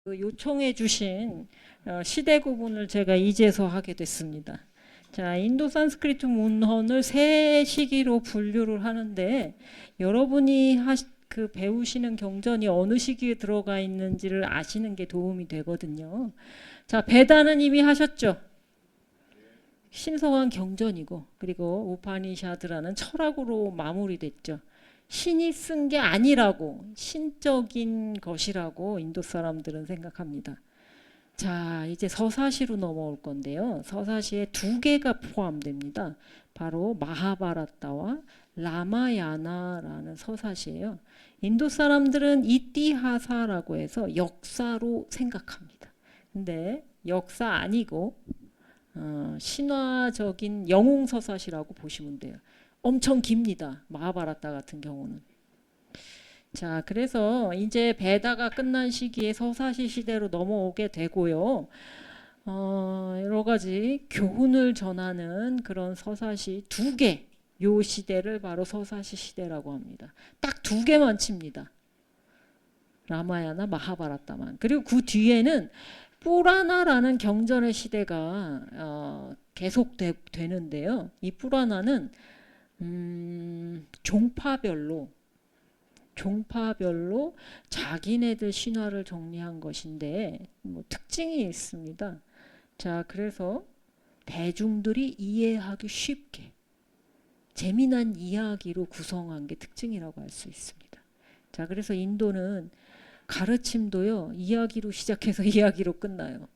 요청해 주신 시대 구분을 제가 이제서 하게 됐습니다. 자, 인도 산스크리트 문헌을 세 시기로 분류를 하는데 여러분이 배우시는 경전이 어느 시기에 들어가 있는지를 아시는 게 도움이 되거든요. 자, 베다는 이미 하셨죠. 신성한 경전이고, 그리고 우파니샤드라는 철학으로 마무리됐죠. 신이 쓴 게 아니라고, 신적인 것이라고 인도 사람들은 생각합니다. 자, 이제 서사시로 넘어올 건데요. 서사시에 두 개가 포함됩니다. 바로 마하바라타와 라마야나라는 서사시예요. 인도 사람들은 이티하사라고 해서 역사로 생각합니다. 근데 역사 아니고 신화적인 영웅서사시라고 보시면 돼요. 엄청 깁니다. 마하바라타 같은 경우는. 자, 그래서 이제 베다가 끝난 시기에 서사시 시대로 넘어오게 되고요. 여러 가지 교훈을 전하는 그런 서사시 두 개, 요 시대를 바로 서사시 시대라고 합니다. 딱 두 개만 칩니다. 라마야나 마하바라타만. 그리고 그 뒤에는 뿌라나라는 경전의 시대가 계속되는데요. 이 뿌라나는 종파별로 자기네들 신화를 정리한 것인데 뭐 특징이 있습니다. 자, 그래서 대중들이 이해하기 쉽게 재미난 이야기로 구성한 게 특징이라고 할 수 있습니다. 자, 그래서 인도는 가르침도요, 이야기로 시작해서 이야기로 끝나요.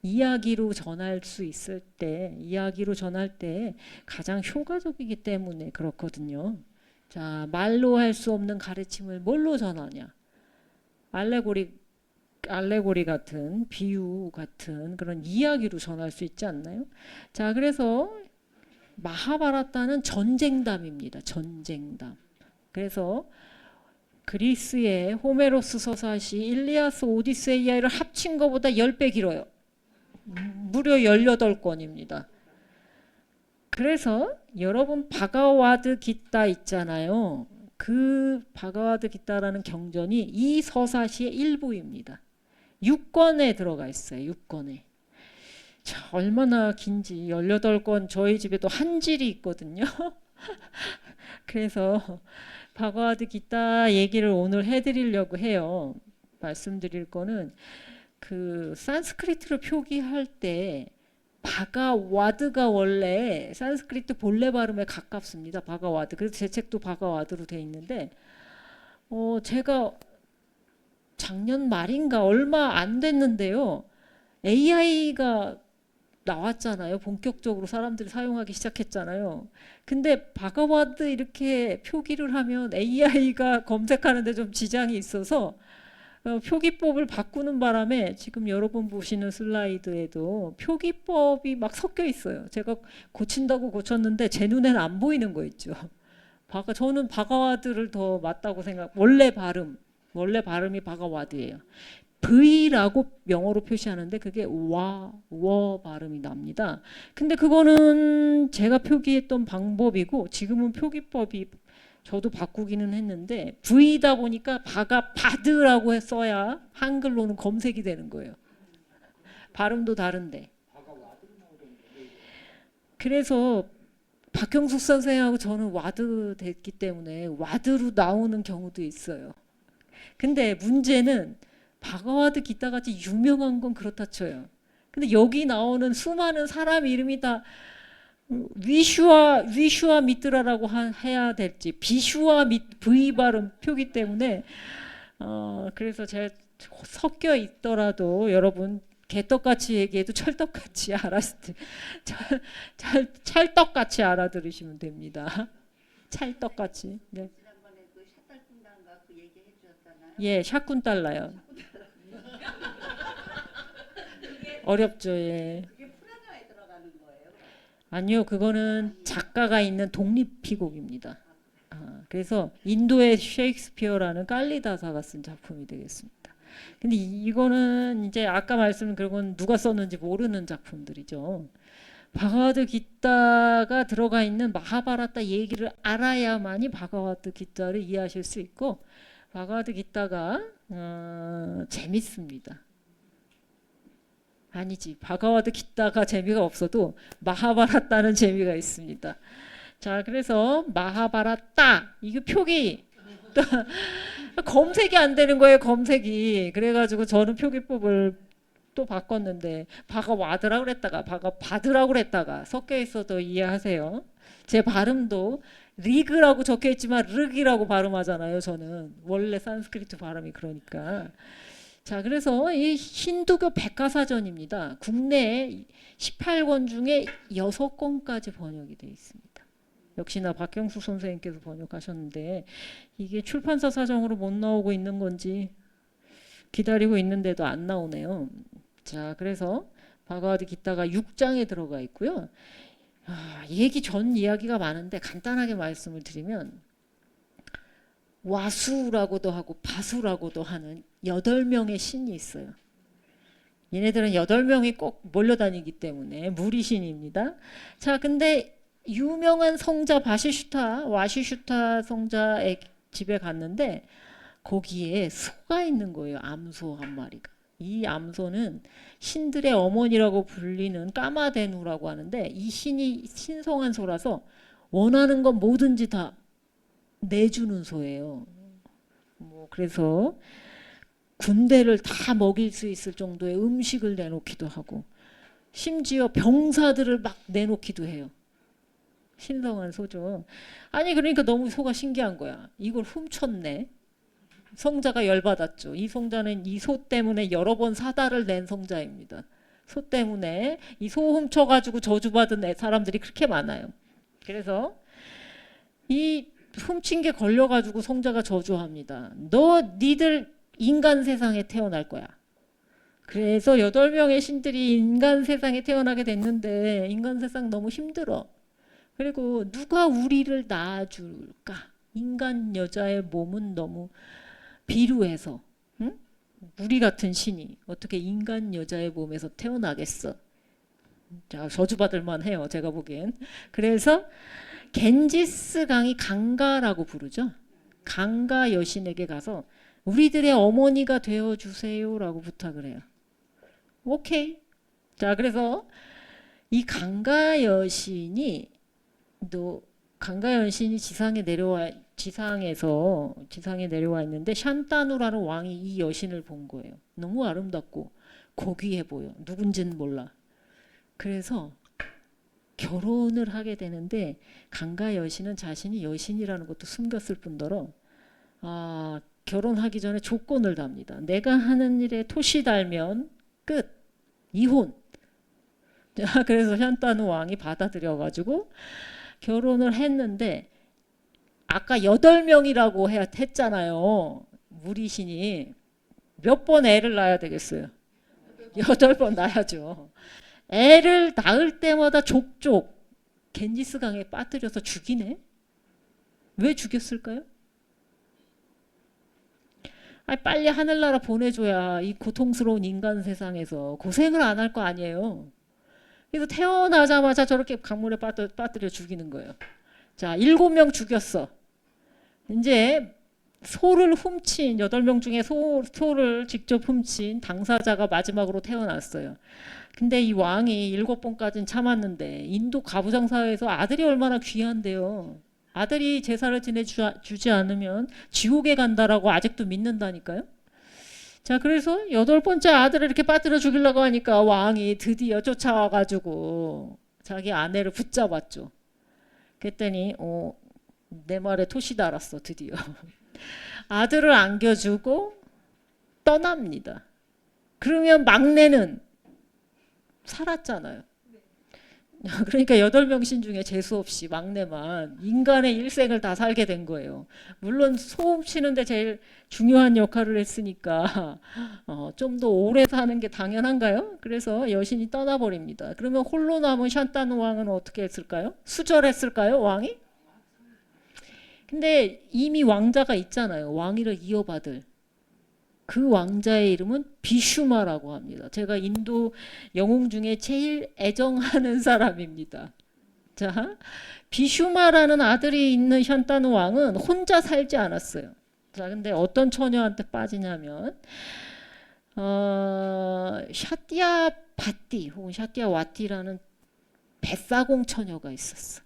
이야기로 전할 수 있을 때, 이야기로 전할 때 가장 효과적이기 때문에 그렇거든요. 자, 말로 할 수 없는 가르침을 뭘로 전하냐? 알레고리 같은, 비유 같은 그런 이야기로 전할 수 있지 않나요? 자, 그래서 마하바라타는 전쟁담입니다. 전쟁담. 그래서 그리스의 호메로스 서사시 일리아스 오디세이아를 합친 것보다 10배 길어요. 무려 18권입니다. 그래서 여러분 바가와드 기타 있잖아요. 그 바가와드 기타라는 경전이 이 서사시의 일부입니다. 6권에 들어가 있어요. 6권에. 자, 얼마나 긴지 18권 저희 집에도 한 질이 있거든요. 그래서 바가와드 기타 얘기를 오늘 해드리려고 해요. 말씀드릴 거는 그 산스크리트를 표기할 때 바가와드가 원래 산스크리트 본래 발음에 가깝습니다. 바가와드. 그래서 제 책도 바가와드로 돼 있는데 제가 작년 말인가 얼마 안 됐는데요. AI가 나왔잖아요. 본격적으로 사람들이 사용하기 시작했잖아요. 근데 바가와드 이렇게 표기를 하면 AI가 검색하는데 좀 지장이 있어서 표기법을 바꾸는 바람에 지금 여러분 보시는 슬라이드에도 표기법이 막 섞여 있어요. 제가 고친다고 고쳤는데 제 눈에는 안 보이는 거 있죠. 저는 바가와드를 더 맞다고 원래 발음이 바가와드예요. V라고 영어로 표시하는데 그게 워 발음이 납니다. 근데 그거는 제가 표기했던 방법이고 지금은 표기법이 저도 바꾸기는 했는데 V다 보니까 바가바드라고 써야 한글로는 검색이 되는 거예요. 발음도 다른데. 그래서 박형숙 선생하고 저는 와드 됐기 때문에 와드로 나오는 경우도 있어요. 근데 문제는 바가와드 기타같이 유명한 건 그렇다 쳐요. 근데 여기 나오는 수많은 사람 이름이 다 위슈아 미트라라고 해야 될지 비슈아 V 발음 표기 때문에 그래서 제가 섞여 있더라도 여러분 개떡같이 얘기해도 철떡같이 찰떡같이 알아들으시면 됩니다. 찰떡같이. 네. 예, 샤쿤 달라요. 어렵죠. 예. 아니요, 그거는 작가가 있는 독립피곡입니다. 그래서 인도의 셰익스피어라는 깔리다사가 쓴 작품이 되겠습니다. 근데 이거는 이제 아까 말씀드린 그건 누가 썼는지 모르는 작품들이죠. 바가와드 기타가 들어가 있는 마하바라타 얘기를 알아야만이 바가와드 기타를 이해하실 수 있고 바가와드 기타가 재밌습니다. 아니지, 바가와드 기타가 재미가 없어도 마하바라타는 재미가 있습니다. 자, 그래서 마하바라타 이거 표기 검색이 안 되는 거예요, 검색이. 그래가지고 저는 표기법을 또 바꿨는데 바가와드라고 그랬다가 바가바드라고 그랬다가 섞여 있어도 이해하세요. 제 발음도 리그라고 적혀 있지만 르기라고 발음하잖아요. 저는 원래 산스크리트 발음이 그러니까. 자, 그래서 이 힌두교 백과사전입니다. 국내에 18권 중에 6권까지 번역이 되어 있습니다. 역시나 박경수 선생님께서 번역하셨는데 이게 출판사 사정으로 못 나오고 있는 건지 기다리고 있는데도 안 나오네요. 자, 그래서 바가와드 기타가 6장에 들어가 있고요. 얘기 전 이야기가 많은데 간단하게 말씀을 드리면 와수라고도 하고 바수라고도 하는 8명의 신이 있어요. 얘네들은 8명이 꼭 몰려다니기 때문에 무리신입니다. 자, 근데 유명한 성자 와시슈타 성자의 집에 갔는데 거기에 소가 있는 거예요. 암소 한 마리가. 이 암소는 신들의 어머니라고 불리는 까마데누라고 하는데 이 신이 신성한 소라서 원하는 건 뭐든지 다 내주는 소예요. 그래서 군대를 다 먹일 수 있을 정도의 음식을 내놓기도 하고 심지어 병사들을 막 내놓기도 해요. 신성한 소죠. 아니 그러니까 너무 소가 신기한 거야. 이걸 훔쳤네. 성자가 열받았죠. 이 성자는 이 소 때문에 여러 번 사달을 낸 성자입니다. 소 때문에 이 소 훔쳐가지고 저주받은 사람들이 그렇게 많아요. 그래서 이 훔친 게 걸려가지고 성자가 저주합니다. 니들 인간 세상에 태어날 거야. 그래서 8명의 신들이 인간 세상에 태어나게 됐는데 인간 세상 너무 힘들어. 그리고 누가 우리를 낳아줄까? 인간 여자의 몸은 너무 비루해서 응? 우리 같은 신이 어떻게 인간 여자의 몸에서 태어나겠어? 자, 저주받을 만해요. 제가 보기엔. 그래서 겐지스 강이 강가라고 부르죠. 강가 여신에게 가서 우리들의 어머니가 되어주세요라고 부탁을 해요. 오케이. 자, 그래서 이 강가 여신이 지상에 내려와 있는데 샨따누라는 왕이 이 여신을 본 거예요. 너무 아름답고 고귀해 보여. 누군지는 몰라. 그래서 결혼을 하게 되는데 강가 여신은 자신이 여신이라는 것도 숨겼을 뿐더러 결혼하기 전에 조건을 답니다. 내가 하는 일에 토시 달면 끝. 이혼. 그래서 샨따누 왕이 받아들여가지고 결혼을 했는데 아까 8명이라고 했잖아요. 무리신이. 몇 번 애를 낳아야 되겠어요? 8번 낳아야죠. 애를 낳을 때마다 족족 겐지스 강에 빠뜨려서 죽이네? 왜 죽였을까요? 빨리 하늘나라 보내줘야 이 고통스러운 인간 세상에서 고생을 안 할 거 아니에요. 그래서 태어나자마자 저렇게 강물에 빠뜨려 죽이는 거예요. 자, 7명 죽였어. 이제 소를 훔친 8명 중에 소를 직접 훔친 당사자가 마지막으로 태어났어요. 근데 이 왕이 7번까지는 참았는데 인도 가부장 사회에서 아들이 얼마나 귀한데요. 아들이 제사를 지내주지 않으면 지옥에 간다라고 아직도 믿는다니까요. 자, 그래서 8번째 아들을 이렇게 빠뜨려 죽이려고 하니까 왕이 드디어 쫓아와가지고 자기 아내를 붙잡았죠. 그랬더니 내 말에 토시 달았어. 드디어. 아들을 안겨주고 떠납니다. 그러면 막내는 살았잖아요. 그러니까 8명 신 중에 재수없이 막내만 인간의 일생을 다 살게 된 거예요. 물론 소음 치는데 제일 중요한 역할을 했으니까 좀 더 오래 사는 게 당연한가요? 그래서 여신이 떠나버립니다. 그러면 홀로 남은 샨따누 왕은 어떻게 했을까요? 수절했을까요? 왕이? 근데 이미 왕자가 있잖아요. 왕위를 이어받을. 그 왕자의 이름은 비슈마라고 합니다. 제가 인도 영웅 중에 제일 애정하는 사람입니다. 자, 비슈마라는 아들이 있는 샨따누 왕은 혼자 살지 않았어요. 자, 근데 어떤 처녀한테 빠지냐면 샤띠아 바띠 혹은 샤띠아 와띠라는 뱃사공 처녀가 있었어.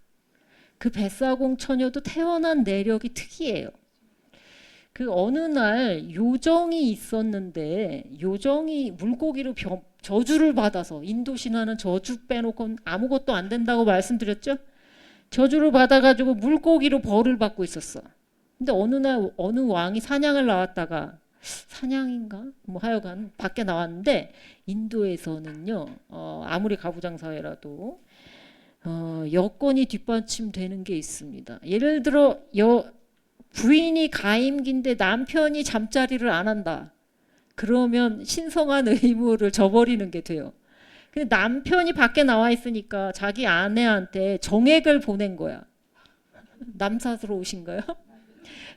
그 뱃사공 처녀도 태어난 내력이 특이해요. 그 어느 날 요정이 있었는데 요정이 물고기로 저주를 받아서 인도 신화는 저주 빼놓고 아무것도 안 된다고 말씀드렸죠? 저주를 받아가지고 물고기로 벌을 받고 있었어. 근데 어느 날 어느 왕이 사냥을 나왔다가 사냥인가? 뭐 하여간 밖에 나왔는데 인도에서는요 아무리 가부장 사회라도 여건이 뒷받침되는 게 있습니다. 예를 들어 부인이 가임기인데 남편이 잠자리를 안 한다. 그러면 신성한 의무를 저버리는 게 돼요. 근데 남편이 밖에 나와 있으니까 자기 아내한테 정액을 보낸 거야. 남사스러우신가요?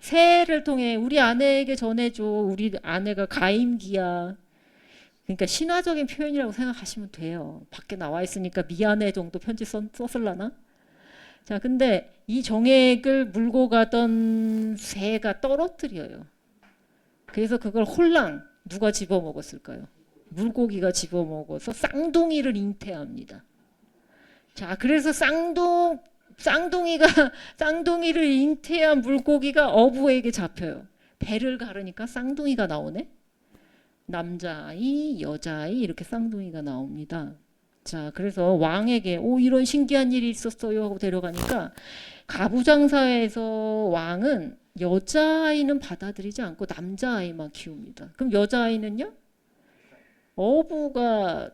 새해를 통해 우리 아내에게 전해줘. 우리 아내가 가임기야. 그러니까 신화적인 표현이라고 생각하시면 돼요. 밖에 나와 있으니까 미안해 정도 편지 썼을라나? 자, 근데 이 정액을 물고 가던 새가 떨어뜨려요. 그래서 그걸 홀랑 누가 집어먹었을까요? 물고기가 집어먹어서 쌍둥이를 잉태합니다. 자, 그래서 쌍둥이를 잉태한 물고기가 어부에게 잡혀요. 배를 가르니까 쌍둥이가 나오네. 남자아이, 여자아이 이렇게 쌍둥이가 나옵니다. 자, 그래서 왕에게 이런 신기한 일이 있었어요 하고 데려가니까 가부장사회에서 왕은 여자아이는 받아들이지 않고 남자아이만 키웁니다. 그럼 여자아이는요? 어부가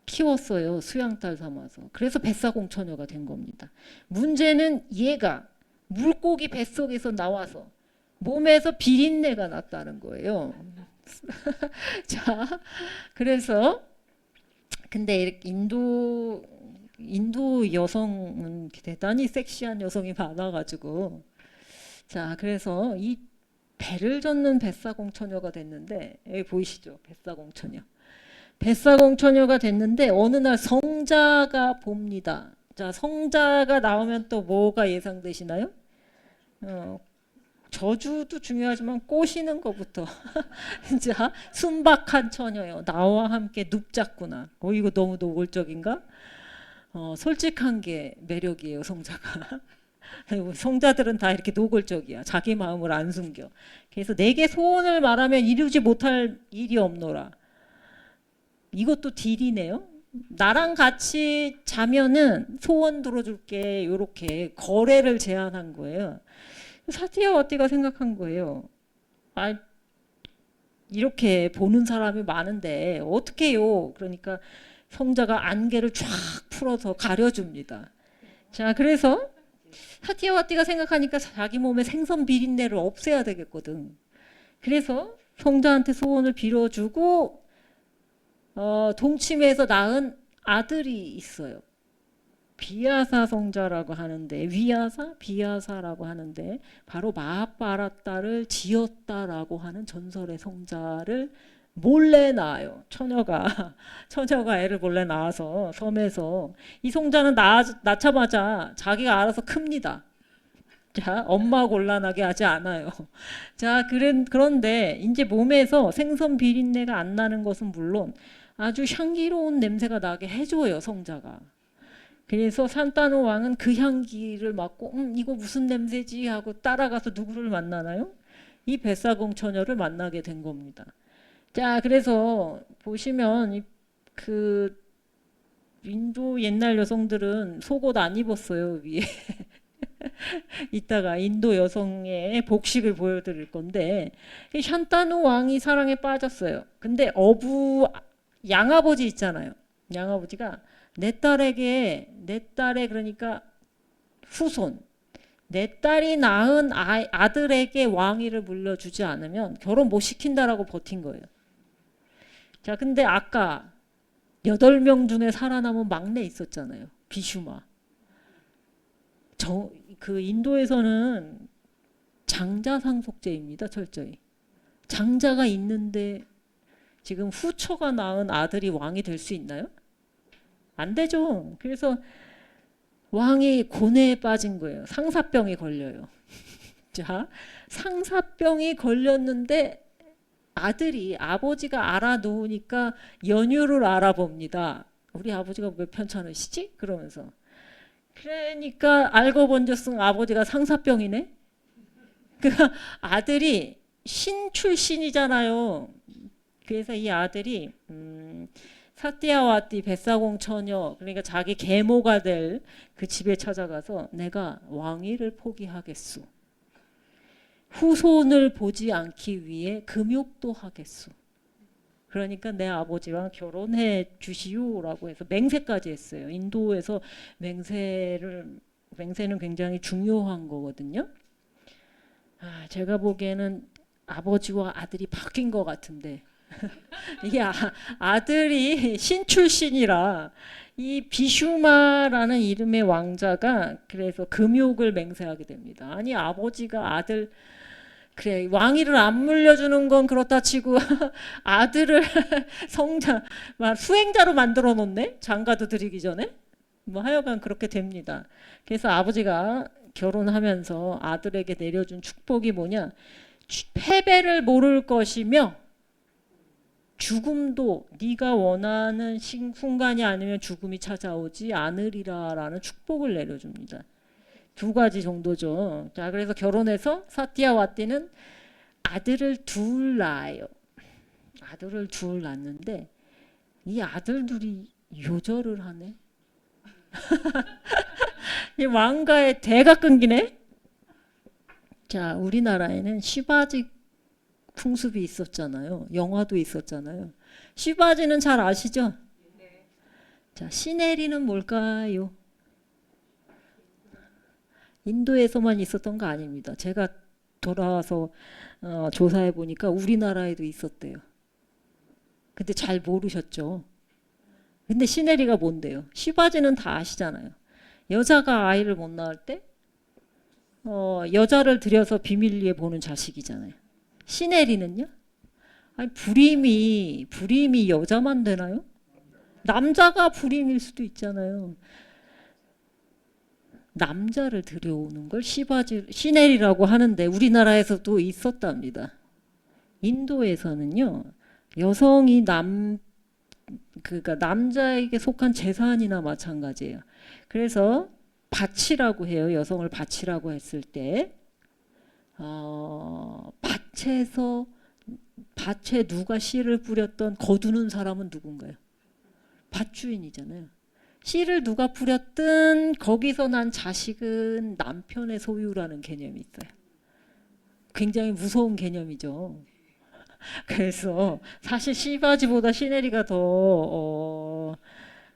키웠어요. 수양딸 삼아서. 그래서 뱃사공 처녀가 된 겁니다. 문제는 얘가 물고기 뱃속에서 나와서 몸에서 비린내가 났다는 거예요. 자, 그래서 근데 인도 여성은 대단히 섹시한 여성이 많아가지고 자, 그래서 이 배를 젓는 뱃사공 처녀가 됐는데 여기 보이시죠? 뱃사공 처녀. 뱃사공 처녀가 됐는데 어느 날 성자가 봅니다. 자, 성자가 나오면 또 뭐가 예상되시나요? 저주도 중요하지만 꼬시는 것부터. 자, 순박한 처녀요. 나와 함께 눕자꾸나. 이거 너무 노골적인가? 솔직한 게 매력이에요, 성자가. 성자들은 다 이렇게 노골적이야. 자기 마음을 안 숨겨. 그래서 내게 소원을 말하면 이루지 못할 일이 없노라. 이것도 딜이네요. 나랑 같이 자면은 소원 들어줄게. 이렇게 거래를 제안한 거예요. 사티아와띠가 생각한 거예요. 이렇게 보는 사람이 많은데 어떡해요. 그러니까 성자가 안개를 쫙 풀어서 가려줍니다. 자, 그래서 사티아와띠가 생각하니까 자기 몸의 생선 비린내를 없애야 되겠거든. 그래서 성자한테 소원을 빌어주고 동침해서 낳은 아들이 있어요. 비야사 성자라고 하는데 비야사라고 하는데 바로 마하바라타를 지었다라고 하는 전설의 성자를 몰래 낳아요. 처녀가 애를 몰래 낳아서 섬에서 이 성자는 낳자마자 자기가 알아서 큽니다. 자, 엄마 곤란하게 하지 않아요. 자, 그런데 이제 몸에서 생선 비린내가 안 나는 것은 물론 아주 향기로운 냄새가 나게 해줘요, 성자가. 그래서 산타노 왕은 그 향기를 맡고 이거 무슨 냄새지 하고 따라가서 누구를 만나나요? 이 뱃사공 처녀를 만나게 된 겁니다. 자, 그래서 보시면 그 인도 옛날 여성들은 속옷 안 입었어요, 위에. 이따가 인도 여성의 복식을 보여드릴 건데 샨타누 왕이 사랑에 빠졌어요. 근데 양아버지 있잖아요. 양아버지가 내 딸의 그러니까 후손 내 딸이 낳은 아들에게 왕위를 물려주지 않으면 결혼 못 시킨다라고 버틴 거예요. 자, 근데 아까 8명 중에 살아남은 막내 있었잖아요. 비슈마. 그 인도에서는 장자 상속제입니다. 철저히. 장자가 있는데 지금 후처가 낳은 아들이 왕이 될 수 있나요? 안 되죠. 그래서 왕이 고뇌에 빠진 거예요. 상사병이 걸려요. 자, 상사병이 걸렸는데 아버지가 알아놓으니까 연유를 알아봅니다. 우리 아버지가 왜 편찮으시지? 그러면서. 그러니까 알고 본즉 아버지가 상사병이네. 그 아들이 신 출신이잖아요. 그래서 이 아들이 사띠아와띠 뱃사공 처녀, 그러니까 자기 계모가 될 그 집에 찾아가서 내가 왕위를 포기하겠소. 후손을 보지 않기 위해 금욕도 하겠소. 그러니까 내 아버지랑 결혼해 주시오라고 해서 맹세까지 했어요. 인도에서 맹세는 굉장히 중요한 거거든요. 제가 보기에는 아버지와 아들이 바뀐 것 같은데 이게 아들이 신 출신이라 이 비슈마라는 이름의 왕자가 그래서 금욕을 맹세하게 됩니다. 아니 아버지가 아들 그래 왕위를 안 물려주는 건 그렇다 치고 아들을 성자 수행자로 만들어 놓네. 장가도 드리기 전에 뭐 하여간 그렇게 됩니다. 그래서 아버지가 결혼하면서 아들에게 내려준 축복이 뭐냐, 패배를 모를 것이며 죽음도 네가 원하는 순간이 아니면 죽음이 찾아오지 않으리라라는 축복을 내려줍니다. 두 가지 정도죠. 자, 그래서 결혼해서 사띠아와띠는 아들을 둘 낳아요. 아들을 둘 낳는데 이 아들들이 요절을 하네. 이 왕가의 대가 끊기네. 자, 우리나라에는 시바지 풍습이 있었잖아요. 영화도 있었잖아요. 시바지는 잘 아시죠? 자, 시네리는 뭘까요? 인도에서만 있었던 거 아닙니다. 제가 돌아와서 조사해 보니까 우리나라에도 있었대요. 근데 잘 모르셨죠? 근데 시네리가 뭔데요? 시바지는 다 아시잖아요. 여자가 아이를 못 낳을 때 여자를 들여서 비밀리에 보는 자식이잖아요. 시네리는요? 아니 불임이 여자만 되나요? 남자가 불임일 수도 있잖아요. 남자를 들여오는 걸 시네리라고 하는데 우리나라에서도 있었답니다. 인도에서는요, 여성이 그러니까 남자에게 속한 재산이나 마찬가지예요. 그래서 밭이라고 해요. 여성을 밭이라고 했을 때 밭에 누가 씨를 뿌렸던 거두는 사람은 누군가요? 밭주인이잖아요. 씨를 누가 뿌렸든 거기서 난 자식은 남편의 소유라는 개념이 있어요. 굉장히 무서운 개념이죠. 그래서 사실 시바지보다 시네리가 더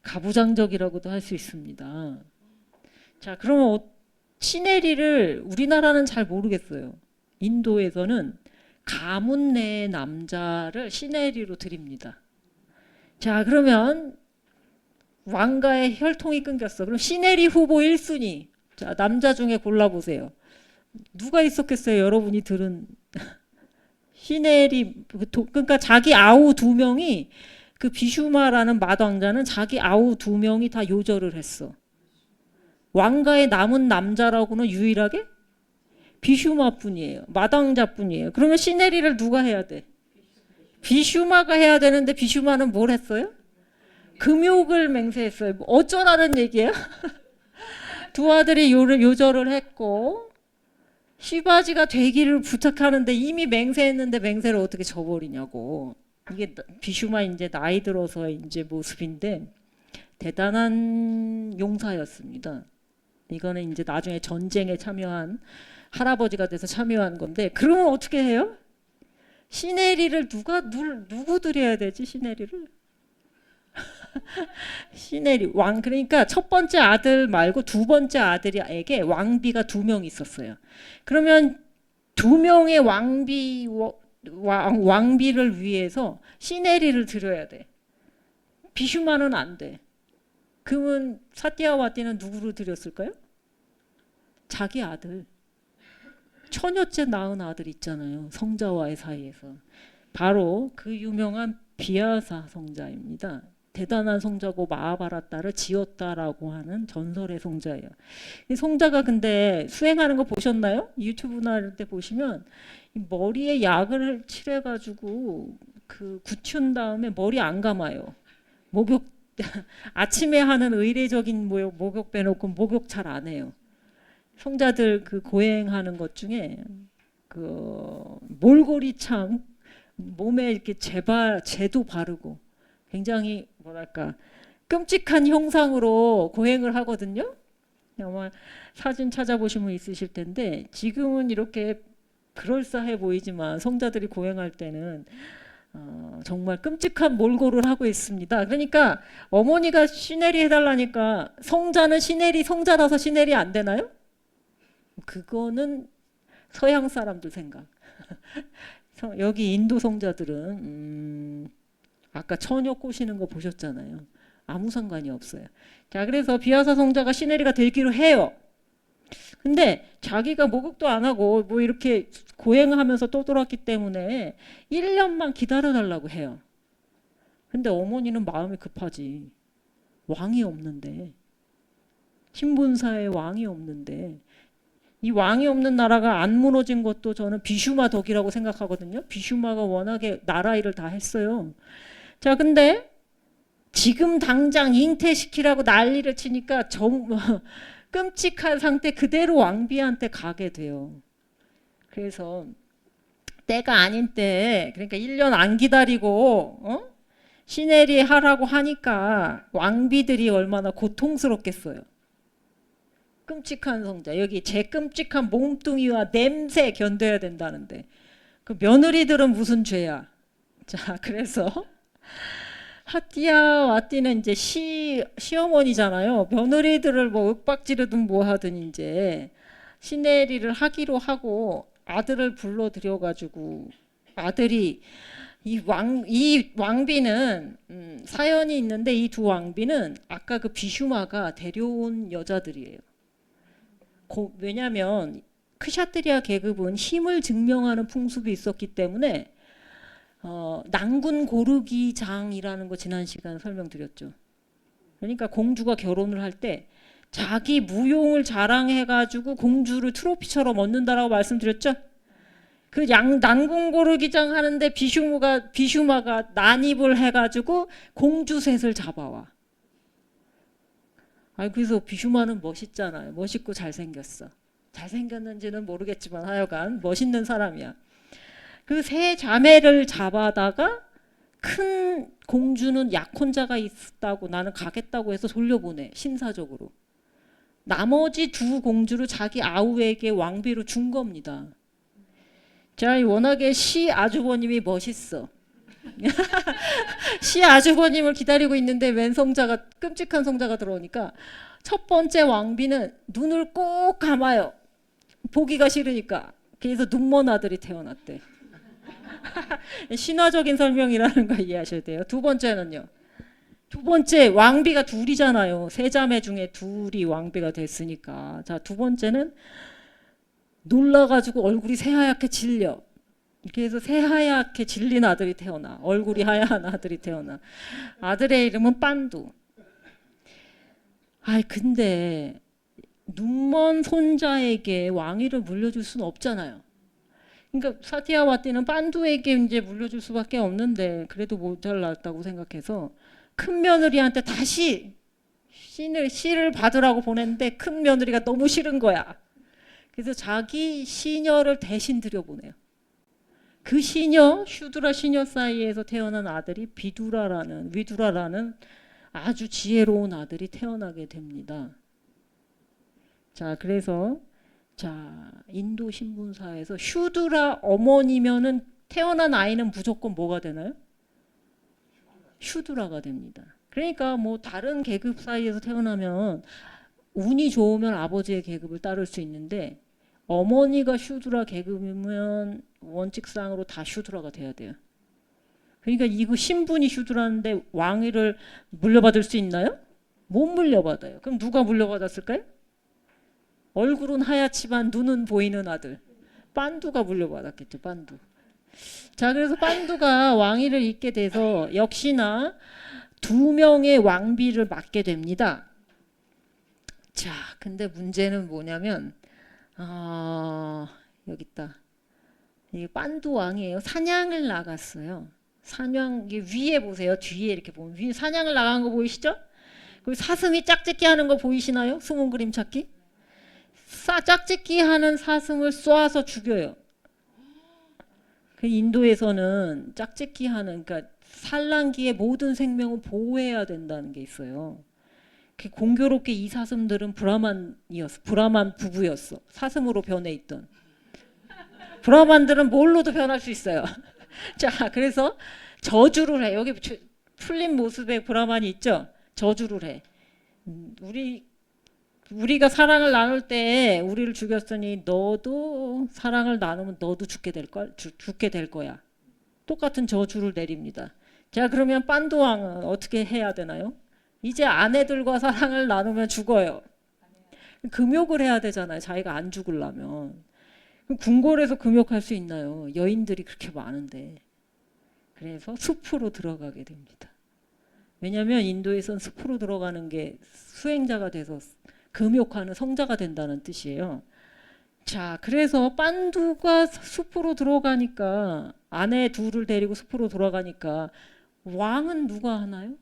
가부장적이라고도 할 수 있습니다. 자, 그러면 시네리를 우리나라는 잘 모르겠어요. 인도에서는 가문 내의 남자를 시네리로 드립니다. 자, 그러면 왕가의 혈통이 끊겼어. 그럼 시네리 후보 1순위. 자, 남자 중에 골라보세요. 누가 있었겠어요? 여러분이 들은 시네리, 그러니까 자기 아우 2명이, 그 비슈마라는 맏왕자는 자기 아우 2명이 다 요절을 했어. 왕가에 남은 남자라고는 유일하게 비슈마뿐이에요. 맏왕자뿐이에요. 그러면 시네리를 누가 해야 돼? 비슈마가 해야 되는데 비슈마는 뭘 했어요? 금욕을 맹세했어요. 어쩌라는 얘기예요? 두 아들이 요절을 했고 시바지가 되기를 부탁하는데 이미 맹세했는데 맹세를 어떻게 저버리냐고. 이게 비슈마 이제 나이 들어서 이제 모습인데 대단한 용사였습니다. 이거는 이제 나중에 전쟁에 참여한 할아버지가 돼서 참여한 건데, 그러면 어떻게 해요? 시네리를 누구 드려야 되지? 시네리를 시네리 왕, 그러니까 첫 번째 아들 말고 두 번째 아들에게 왕비가 2명 있었어요. 그러면 2명의 왕비를 위해서 시네리를 드려야 돼. 비슈마는 안 돼. 그러면 사띠아와띠는 누구를 드렸을까요? 자기 아들. 처녀째 낳은 아들 있잖아요. 성자와의 사이에서. 바로 그 유명한 비아사 성자입니다. 대단한 성자고 마하바라타를 지었다라고 하는 전설의 성자예요. 이 성자가 근데 수행하는 거 보셨나요? 유튜브나 이럴 때 보시면 머리에 약을 칠해가지고 그 굳춘 다음에 머리 안 감아요. 목욕 아침에 하는 의례적인 목욕 빼놓고 목욕 잘 안 해요. 성자들 그 고행하는 것 중에 그 몰골이 참 몸에 이렇게 재도 바르고 굉장히 뭐랄까 끔찍한 형상으로 고행을 하거든요. 아마 사진 찾아보시면 있으실 텐데 지금은 이렇게 그럴싸해 보이지만 성자들이 고행할 때는 정말 끔찍한 몰골을 하고 있습니다. 그러니까 어머니가 시내리 해달라니까 성자는 시내리 성자라서 시내리 안 되나요? 그거는 서양 사람들 생각. 여기 인도 성자들은 아까 처녀 꼬시는 거 보셨잖아요. 아무 상관이 없어요. 자, 그래서 비하사 성자가 시내리가 되기로 해요. 근데 자기가 목욕도 안 하고 뭐 이렇게 고행하면서 떠돌았기 때문에 1년만 기다려달라고 해요. 근데 어머니는 마음이 급하지. 왕이 없는데. 신분사에 왕이 없는데. 이 왕이 없는 나라가 안 무너진 것도 저는 비슈마 덕이라고 생각하거든요. 비슈마가 워낙에 나라 일을 다 했어요. 자, 근데 지금 당장 잉태시키라고 난리를 치니까 끔찍한 상태 그대로 왕비한테 가게 돼요. 그래서 때가 아닌 때 그러니까 1년 안 기다리고 시내리 하라고 하니까 왕비들이 얼마나 고통스럽겠어요. 끔찍한 성자 여기 제 끔찍한 몸뚱이와 냄새 견뎌야 된다는데 그 며느리들은 무슨 죄야. 자, 그래서 하띠야와띠는 이제 시어머니잖아요. 며느리들을 뭐 윽박지르든 뭐 하든 이제 시내리를 하기로 하고 아들을 불러들여가지고 아들이 이 왕비는 사연이 있는데 이 두 왕비는 아까 그 비슈마가 데려온 여자들이에요. 왜냐하면 크샤트리아 계급은 힘을 증명하는 풍습이 있었기 때문에 난군 고르기장이라는 거 지난 시간에 설명드렸죠. 그러니까 공주가 결혼을 할 때 자기 무용을 자랑해가지고 공주를 트로피처럼 얻는다라고 말씀드렸죠. 그 난군 고르기장 하는데 비슈마가 난입을 해가지고 공주셋을 잡아와. 그래서 비슈마는 멋있잖아요. 멋있고 잘생겼어. 잘생겼는지는 모르겠지만 하여간 멋있는 사람이야. 그 세 자매를 잡아다가 큰 공주는 약혼자가 있다고 나는 가겠다고 해서 돌려보내. 신사적으로. 나머지 두 공주를 자기 아우에게 왕비로 준 겁니다. 자, 워낙에 시 아주버님이 멋있어. 시 아주버님을 기다리고 있는데 웬 성자가 끔찍한 성자가 들어오니까 첫 번째 왕비는 눈을 꼭 감아요. 보기가 싫으니까. 그래서 눈먼 아들이 태어났대. 신화적인 설명이라는 거 이해하셔야 돼요. 두 번째는요. 두 번째 왕비가 둘이잖아요. 세 자매 중에 둘이 왕비가 됐으니까. 자, 두 번째는 놀라가지고 얼굴이 새하얗게 질려. 그래서 새하얗게 질린 아들이 태어나. 얼굴이 하얀 아들이 태어나. 아들의 이름은 빤두. 근데 눈먼 손자에게 왕위를 물려줄 수는 없잖아요. 그러니까 사티아와띠는 빤두에게 이제 물려줄 수밖에 없는데 그래도 모자랐다고 생각해서 큰 며느리한테 다시 씨를 받으라고 보냈는데 큰 며느리가 너무 싫은 거야. 그래서 자기 시녀를 대신 들여보내요. 그 시녀, 슈드라 시녀 사이에서 태어난 아들이 위두라라는 아주 지혜로운 아들이 태어나게 됩니다. 자, 그래서 인도 신분사에서 슈드라 어머니면은 태어난 아이는 무조건 뭐가 되나요? 슈드라가 됩니다. 그러니까 뭐 다른 계급 사이에서 태어나면 운이 좋으면 아버지의 계급을 따를 수 있는데 어머니가 슈드라 계급이면 원칙상으로 다 슈드라가 돼야 돼요. 그러니까 이거 신분이 슈드라인데 왕위를 물려받을 수 있나요? 못 물려받아요. 그럼 누가 물려받았을까요? 얼굴은 하얗지만 눈은 보이는 아들. 빤두가 물려받았겠죠. 빤두. 자, 그래서 빤두가 왕위를 잇게 돼서 역시나 두 명의 왕비를 맡게 됩니다. 자, 근데 문제는 뭐냐면 여기 있다. 이게 빤두 왕이에요. 사냥을 나갔어요. 사냥 이게 위에 보세요. 뒤에 이렇게 보면 위에 사냥을 나간 거 보이시죠? 그리고 사슴이 짝짓기 하는 거 보이시나요? 숨은 그림 찾기. 짝짓기 하는 사슴을 쏘아서 죽여요. 그 인도에서는 짝짓기 하는 그러니까 산란기의 모든 생명을 보호해야 된다는 게 있어요. 공교롭게 이 사슴들은 브라만 부부였어. 사슴으로 변해 있던. 브라만들은 뭘로도 변할 수 있어요. 자, 그래서 저주를 해. 여기 풀린 모습의 브라만이 있죠? 저주를 해. 우리가 사랑을 나눌 때 우리를 죽였으니 너도 사랑을 나누면 너도 죽게 될 거야. 똑같은 저주를 내립니다. 자, 그러면 빤두 왕은 어떻게 해야 되나요? 이제 아내들과 사랑을 나누면 죽어요. 금욕을 해야 되잖아요. 자기가 안 죽으려면. 궁궐에서 금욕할 수 있나요? 여인들이 그렇게 많은데. 그래서 숲으로 들어가게 됩니다. 왜냐하면 인도에선 숲으로 들어가는 게 수행자가 돼서 금욕하는 성자가 된다는 뜻이에요. 자, 그래서 빤두가 숲으로 들어가니까 아내 둘을 데리고 숲으로 들어가니까 왕은 누가 하나요?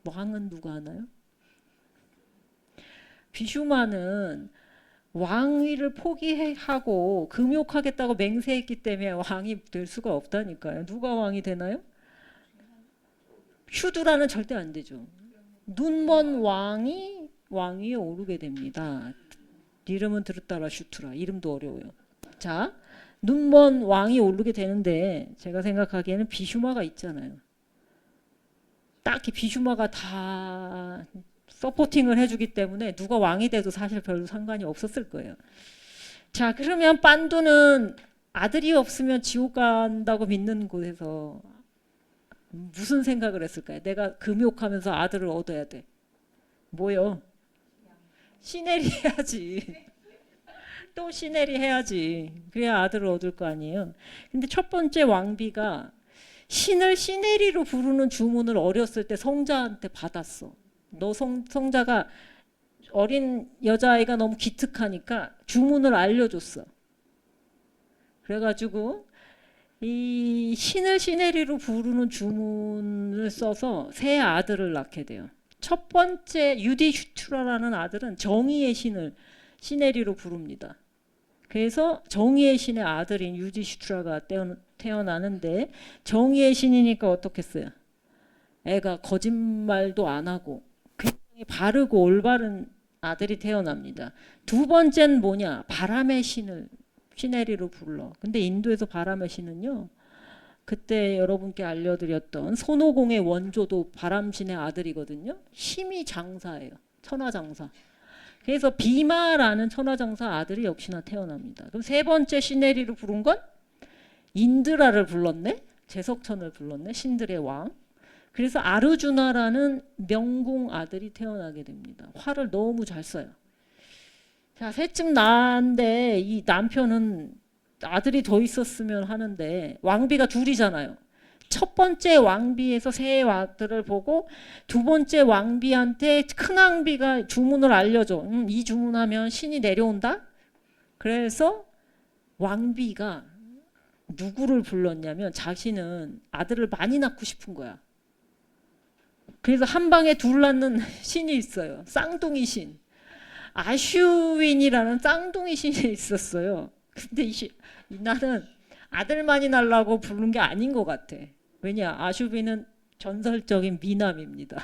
왕은 누가 하나요? 비슈마는 왕위를 포기하고 금욕하겠다고 맹세했기 때문에 왕이 될 수가 없다니까요. 누가 왕이 되나요? 슈드라는 절대 안 되죠. 눈먼 왕이 왕위에 오르게 됩니다. 이름은 들었다라 슈트라. 이름도 어려워요. 자, 눈먼 왕이 오르게 되는데 제가 생각하기에는 비슈마가 있잖아요. 딱히 비슈마가 다 서포팅을 해주기 때문에 누가 왕이 돼도 사실 별로 상관이 없었을 거예요. 자, 그러면 빤두는 아들이 없으면 지옥 간다고 믿는 곳에서 무슨 생각을 했을까요? 내가 금욕하면서 아들을 얻어야 돼. 뭐요? 시내리 해야지. 또 시내리 해야지. 그래야 아들을 얻을 거 아니에요. 근데 첫 번째 왕비가 신을 시내리로 부르는 주문을 어렸을 때 성자한테 받았어. 너 성자가 어린 여자아이가 너무 기특하니까 주문을 알려줬어. 그래가지고 이 신을 시내리로 부르는 주문을 써서 세 아들을 낳게 돼요. 첫 번째 유디슈트라라는 아들은 정의의 신을 시내리로 부릅니다. 그래서 정의의 신의 아들인 유디슈트라가 태어나는데 정의의 신이니까 어떻겠어요? 애가 거짓말도 안 하고 굉장히 바르고 올바른 아들이 태어납니다. 두 번째는 뭐냐? 바람의 신을 시내리로 불러. 근데 인도에서 바람의 신은요. 그때 여러분께 알려드렸던 손오공의 원조도 바람신의 아들이거든요. 심의 장사예요. 천하장사. 그래서 비마라는 천하장사 아들이 역시나 태어납니다. 그럼 세 번째 시내리로 부른 건 인드라를 불렀네. 제석천을 불렀네. 신들의 왕. 그래서 아르주나라는 명궁 아들이 태어나게 됩니다. 활을 너무 잘 써요. 자, 셋쯤 낳았는데 이 남편은 아들이 더 있었으면 하는데 왕비가 둘이잖아요. 첫 번째 왕비에서 세 아들을 보고 두 번째 왕비한테 큰 왕비가 주문을 알려줘. 이 주문하면 신이 내려온다. 그래서 왕비가 누구를 불렀냐면 자신은 아들을 많이 낳고 싶은 거야. 그래서 한 방에 둘 낳는 신이 있어요. 쌍둥이 신. 아슈윈이라는 쌍둥이 신이 있었어요. 근데 나는 아들만이 날라고 부른 게 아닌 것 같아. 왜냐? 아슈빈은 전설적인 미남입니다.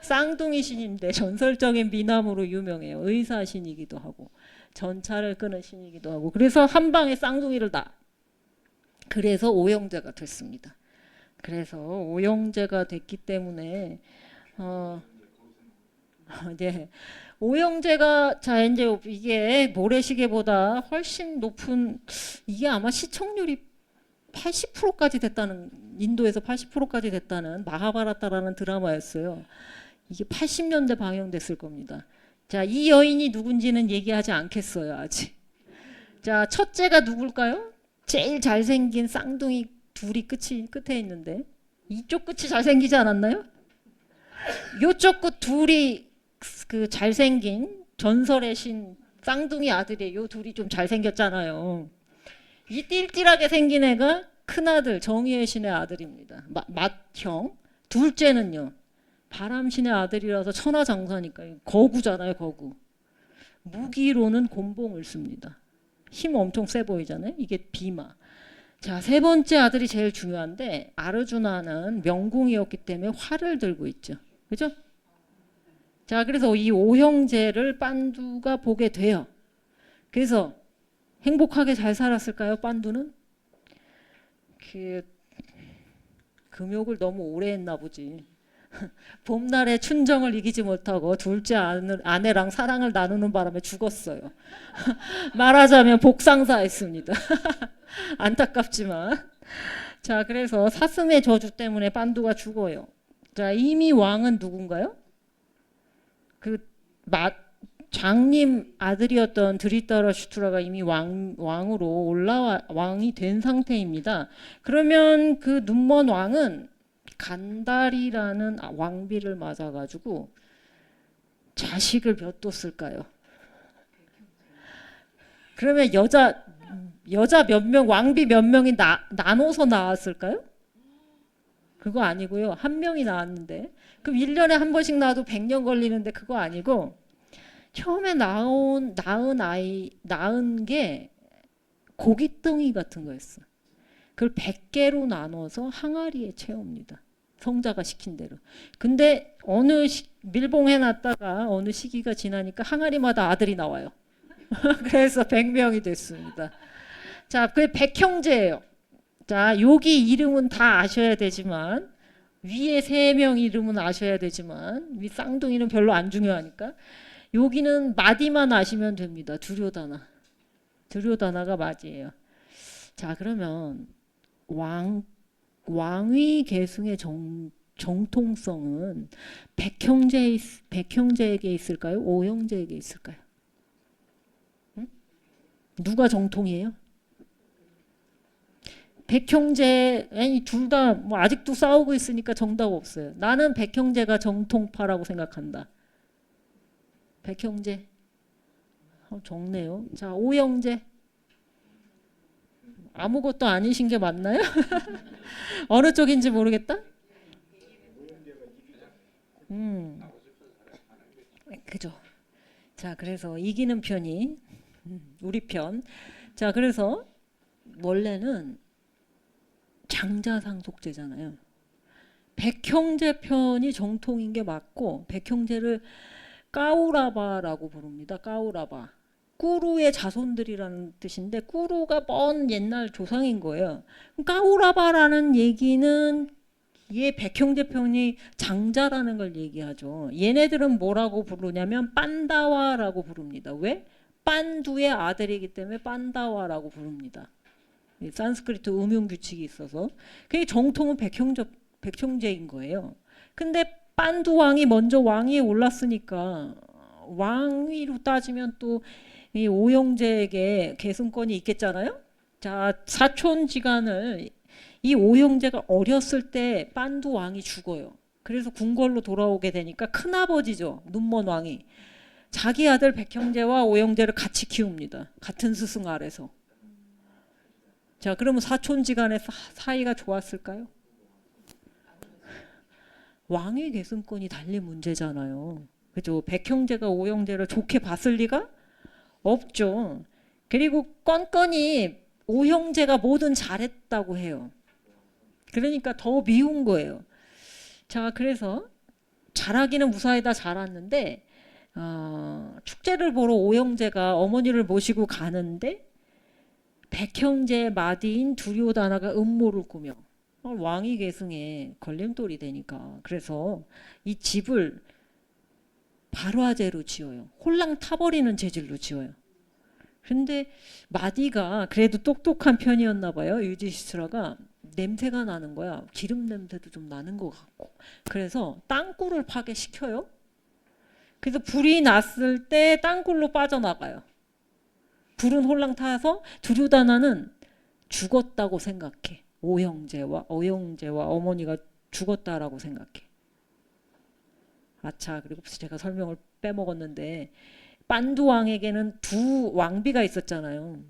쌍둥이 신인데 전설적인 미남으로 유명해요. 의사 신이기도 하고 전차를 끄는 신이기도 하고. 그래서 한 방에 쌍둥이를 다. 그래서 오형제가 됐습니다. 그래서 오형제가 됐기 때문에 네. 오형제가 자 이제 이게 모래시계보다 훨씬 높은 이게 아마 시청률이 80%까지 됐다는 인도에서 80%까지 됐다는 마하바라타라는 드라마였어요. 이게 80년대 방영됐을 겁니다. 자, 이 여인이 누군지는 얘기하지 않겠어요, 아직. 자, 첫째가 누굴까요? 제일 잘생긴 쌍둥이 둘이 끝에 있는데 이쪽 끝이 잘생기지 않았나요? 요쪽 그 둘이 그 잘생긴 전설의 신 쌍둥이 아들이에요. 요 둘이 좀 잘생겼잖아요. 이 띨띨하게 생긴 애가 큰아들 정의의 신의 아들입니다. 맏형. 둘째는요. 바람신의 아들이라서 천하장사니까 거구잖아요. 거구. 무기로는 곤봉을 씁니다. 힘 엄청 세 보이잖아요. 이게 비마. 자, 세 번째 아들이 제일 중요한데 아르주나는 명궁이었기 때문에 활을 들고 있죠. 그죠? 자, 그래서 이 오형제를 빤두가 보게 돼요. 그래서 행복하게 잘 살았을까요? 빤두는? 그 금욕을 너무 오래 했나 보지. 봄날의 춘정을 이기지 못하고 둘째 아내랑 사랑을 나누는 바람에 죽었어요. 말하자면 복상사했습니다. 안타깝지만. 자, 그래서 사슴의 저주 때문에 빤두가 죽어요. 자, 이미 왕은 누군가요? 그 장님 아들이었던 드리타라슈트라가 이미 왕으로 왕이 된 상태입니다. 그러면 그 눈먼 왕은 간달이라는 왕비를 맞아가지고 자식을 몇 뒀을까요? 그러면 여자 몇 명, 왕비 몇 명이 나눠서 나왔을까요? 그거 아니고요. 한 명이 나왔는데 그럼 1년에 한 번씩 나와도 100년 걸리는데 그거 아니고 처음에 낳은 게 고깃덩이 같은 거였어. 그걸 100개로 나눠서 항아리에 채웁니다. 성자가 시킨 대로. 근데 밀봉해놨다가 어느 시기가 지나니까 항아리마다 아들이 나와요. 그래서 100명이 됐습니다. 자, 그게 백형제예요. 자, 여기 이름은 다 아셔야 되지만 위에 3명 이름은 아셔야 되지만 위 쌍둥이는 별로 안 중요하니까 여기는 마디만 아시면 됩니다. 두료다나가 마디예요. 자, 그러면 왕위 계승의 정통성은 백형제에게 있을까요? 오형제에게 있을까요? 응? 누가 정통이에요? 백형제, 아니 둘 다 뭐 아직도 싸우고 있으니까 정답 없어요. 나는 백형제가 정통파라고 생각한다. 백형제. 적네요. 자, 오형제. 아무것도 아니신 게 맞나요? 어느 쪽인지 모르겠다? 그죠. 자, 그래서 이기는 편이 우리 편. 자, 그래서 원래는 장자상속제잖아요. 백형제 편이 정통인 게 맞고 백형제를 까우라바라고 부릅니다. 까우라바. 꾸루의 자손들이라는 뜻인데 꾸루가 먼 옛날 조상인 거예요. 까우라바라는 얘기는 얘 백형제 편이 장자라는 걸 얘기하죠. 얘네들은 뭐라고 부르냐면 빤다와라고 부릅니다. 왜? 빤두의 아들이기 때문에 빤다와라고 부릅니다. 산스크리트 음용 규칙이 있어서 그게 정통은 백형제인 거예요. 근데 빤두 왕이 먼저 왕위에 올랐으니까 왕위로 따지면 또 이 오형제에게 계승권이 있겠잖아요. 자, 사촌지간을 이 오형제가 어렸을 때 빤두 왕이 죽어요. 그래서 궁궐로 돌아오게 되니까 큰아버지죠. 눈먼 왕이 자기 아들 백형제와 오형제를 같이 키웁니다. 같은 스승 아래서. 자, 그러면 사촌지간의 사이가 좋았을까요? 왕위 계승권이 달린 문제잖아요. 그죠? 백형제가 오형제를 좋게 봤을 리가 없죠. 그리고 뻔뻔히 오형제가 뭐든 잘했다고 해요. 그러니까 더 미운 거예요. 자, 그래서 잘하기는 무사히 다 잘했는데 축제를 보러 오형제가 어머니를 모시고 가는데 백형제 마디인 두리오다나가 음모를 꾸며 왕위 계승에 걸림돌이 되니까 그래서 이 집을 발화제로 지어요. 홀랑 타버리는 재질로 지어요. 근데 마디가 그래도 똑똑한 편이었나 봐요. 유디시스라가 냄새가 나는 거야. 기름 냄새도 좀 나는 것 같고. 그래서 땅굴을 파괴시켜요. 그래서 불이 났을 때 땅굴로 빠져나가요. 불은 홀랑 타서 두류다나는 죽었다고 생각해. 오형제와 어머니가 죽었다라고 생각해. 아차, 그리고 제가 설명을 빼먹었는데 빤두 왕에게는 두 왕비가 있었잖아요.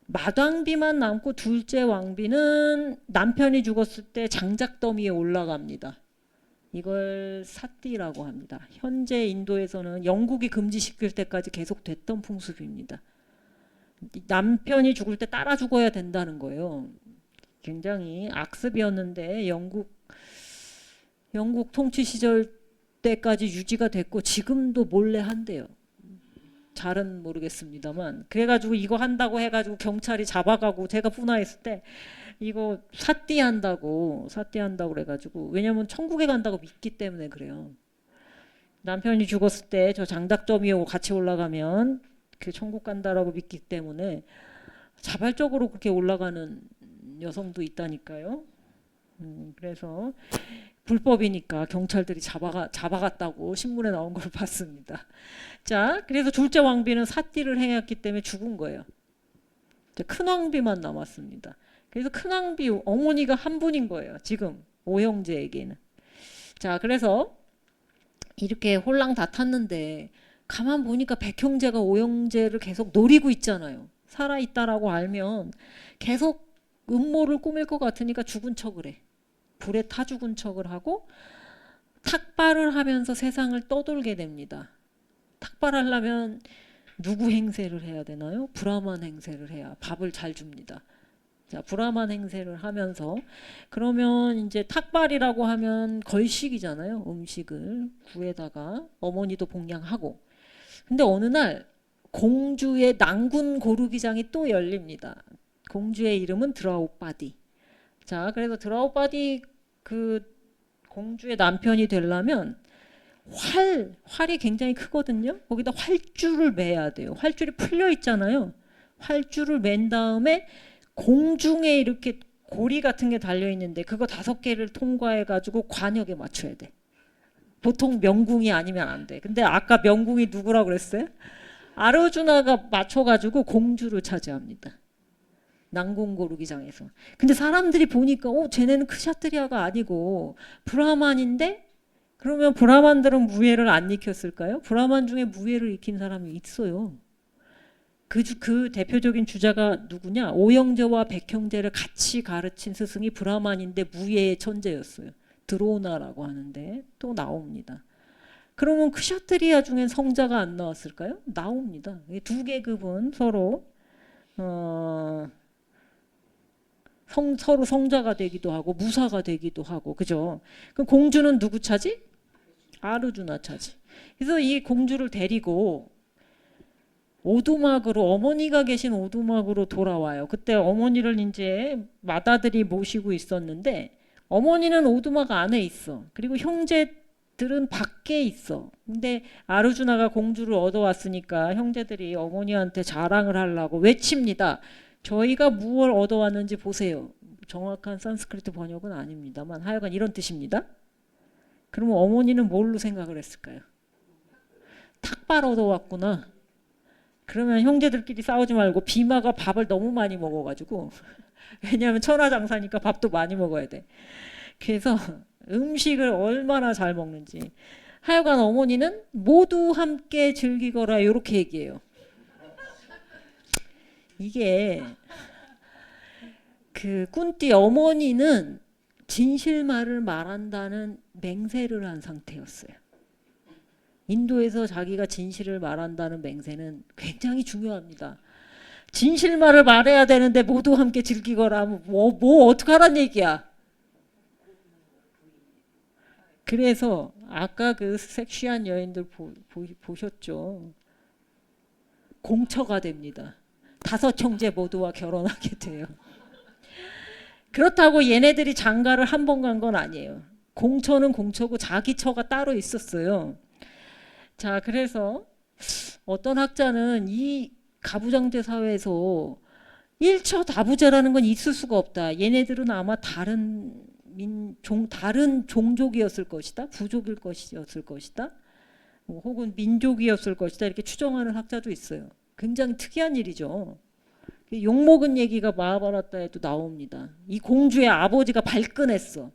맏왕비만 남고 둘째 왕비는 남편이 죽었을 때 장작더미에 올라갑니다. 이걸 사띠라고 합니다. 현재 인도에서는 영국이 금지시킬 때까지 계속됐던 풍습입니다. 남편이 죽을 때 따라 죽어야 된다는 거예요. 굉장히 악습이었는데 영국 통치 시절 때까지 유지가 됐고 지금도 몰래 한대요. 잘은 모르겠습니다만 그래가지고 이거 한다고 해가지고 경찰이 잡아가고 제가 분화했을 때 이거 사띠한다고 그래가지고 왜냐면 천국에 간다고 믿기 때문에 그래요. 남편이 죽었을 때 저 장작더미하고 같이 올라가면 그 천국 간다라고 믿기 때문에 자발적으로 그렇게 올라가는 여성도 있다니까요. 그래서 불법이니까 경찰들이 잡아갔다고 신문에 나온 걸 봤습니다. 자, 그래서 둘째 왕비는 사띠를 행했기 때문에 죽은 거예요. 큰 왕비만 남았습니다. 그래서 큰 왕비 어머니가 한 분인 거예요. 지금 오형제에게는. 자, 그래서 이렇게 홀랑 다 탔는데 가만 보니까 백형제가 오형제를 계속 노리고 있잖아요. 살아있다라고 알면 계속 음모를 꾸밀 것 같으니까 죽은 척을 해. 불에 타 죽은 척을 하고 탁발을 하면서 세상을 떠돌게 됩니다. 탁발하려면 누구 행세를 해야 되나요? 브라만 행세를 해야 밥을 잘 줍니다. 자, 브라만 행세를 하면서 그러면 이제 탁발이라고 하면 걸식이잖아요. 음식을 구에다가 어머니도 복양하고. 근데 어느 날 공주의 난군 고르기장이 또 열립니다. 공주의 이름은 드라우빠디. 자, 그래서 드라우빠디 그 공주의 남편이 되려면 활이 굉장히 크거든요. 거기다 활줄을 매야 돼요. 활줄이 풀려 있잖아요. 활줄을 맨 다음에 공중에 이렇게 고리 같은 게 달려 있는데 그거 5개를 통과해 가지고 관역에 맞춰야 돼. 보통 명궁이 아니면 안 돼. 근데 아까 명궁이 누구라고 그랬어요? 아르주나가 맞춰 가지고 공주를 차지합니다. 난공고르기장에서. 근데 사람들이 보니까 쟤네는 크샤트리아가 아니고 브라만인데 그러면 브라만들은 무예를 안 익혔을까요? 브라만 중에 무예를 익힌 사람이 있어요. 그 대표적인 주자가 누구냐? 오형제와 백형제를 같이 가르친 스승이 브라만인데 무예의 천재였어요. 드로나라고 하는데 또 나옵니다. 그러면 크샤트리아 중엔 성자가 안 나왔을까요? 나옵니다. 두 계급은 서로 서로 성자가 되기도 하고 무사가 되기도 하고 그죠? 그럼 공주는 누구 차지? 아르주나 차지. 그래서 이 공주를 데리고 오두막으로 어머니가 계신 오두막으로 돌아와요. 그때 어머니를 이제 맏아들이 모시고 있었는데 어머니는 오두막 안에 있어. 그리고 형제들은 밖에 있어. 근데 아르주나가 공주를 얻어왔으니까 형제들이 어머니한테 자랑을 하려고 외칩니다. 저희가 무엇을 얻어왔는지 보세요. 정확한 산스크리트 번역은 아닙니다만 하여간 이런 뜻입니다. 그러면 어머니는 뭘로 생각을 했을까요? 탁발 얻어왔구나. 그러면 형제들끼리 싸우지 말고 비마가 밥을 너무 많이 먹어가지고 왜냐하면 천하장사니까 밥도 많이 먹어야 돼. 그래서 음식을 얼마나 잘 먹는지. 하여간 어머니는 모두 함께 즐기거라 이렇게 얘기해요. 이게 그 꾼띠 어머니는 진실말을 말한다는 맹세를 한 상태였어요. 인도에서 자기가 진실을 말한다는 맹세는 굉장히 중요합니다. 진실말을 말해야 되는데 모두 함께 즐기거라. 뭐 어떡하란 얘기야. 그래서 아까 그 섹시한 여인들 보셨죠? 공처가 됩니다. 5 형제 모두와 결혼하게 돼요. 그렇다고 얘네들이 장가를 한 번 간 건 아니에요. 공처는 공처고 자기 처가 따로 있었어요. 자, 그래서 어떤 학자는 이 가부장제 사회에서 1처 다부제라는 건 있을 수가 없다. 얘네들은 아마 다른 종족이었을 것이다. 부족일 것이었을 것이다. 혹은 민족이었을 것이다. 이렇게 추정하는 학자도 있어요. 굉장히 특이한 일이죠. 욕먹은 얘기가 마하바라타에도 나옵니다. 이 공주의 아버지가 발끈했어.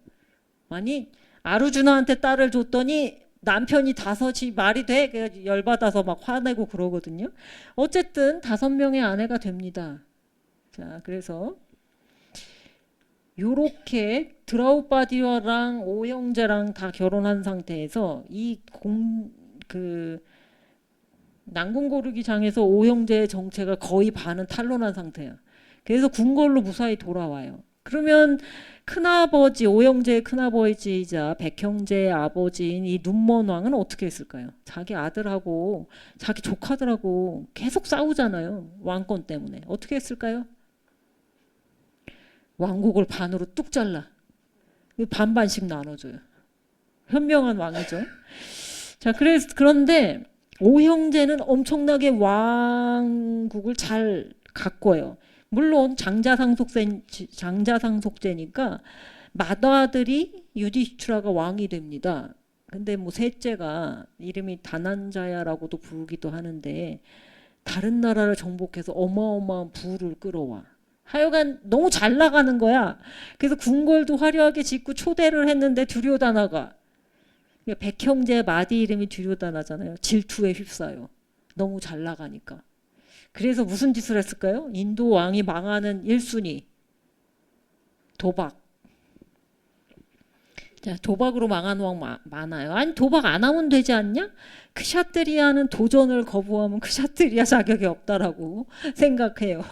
아니 아르주나한테 딸을 줬더니 남편이 5이 말이 돼? 그 열받아서 막 화내고 그러거든요. 어쨌든 5명의 아내가 됩니다. 자, 그래서 요렇게 드라우바디와랑 오형제랑 다 결혼한 상태에서 그 난궁 고르기 장에서 오형제의 정체가 거의 반은 탄로난 상태야. 그래서 궁궐로 무사히 돌아와요. 그러면 큰아버지, 오형제의 큰아버지이자 백형제의 아버지인 이 눈먼 왕은 어떻게 했을까요? 자기 아들하고 자기 조카들하고 계속 싸우잖아요. 왕권 때문에. 어떻게 했을까요? 왕국을 반으로 뚝 잘라. 반반씩 나눠줘요. 현명한 왕이죠. 자, 그런데 오형제는 엄청나게 왕국을 잘 가꿔요. 물론 장자상속제니까 맏아들이 유디슈트라가 왕이 됩니다. 근데 뭐 셋째가 이름이 다난자야라고도 부르기도 하는데 다른 나라를 정복해서 어마어마한 부를 끌어와. 하여간 너무 잘 나가는 거야. 그래서 궁궐도 화려하게 짓고 초대를 했는데 두려다나가 백형제 마디 이름이 두려다나잖아요. 질투에 휩싸여. 너무 잘 나가니까. 그래서 무슨 짓을 했을까요? 인도 왕이 망하는 1순위. 도박. 자, 도박으로 망한 왕 많아요. 아니 도박 안 하면 되지 않냐? 크샤트리아는 도전을 거부하면 크샤트리아 자격이 없다라고 생각해요.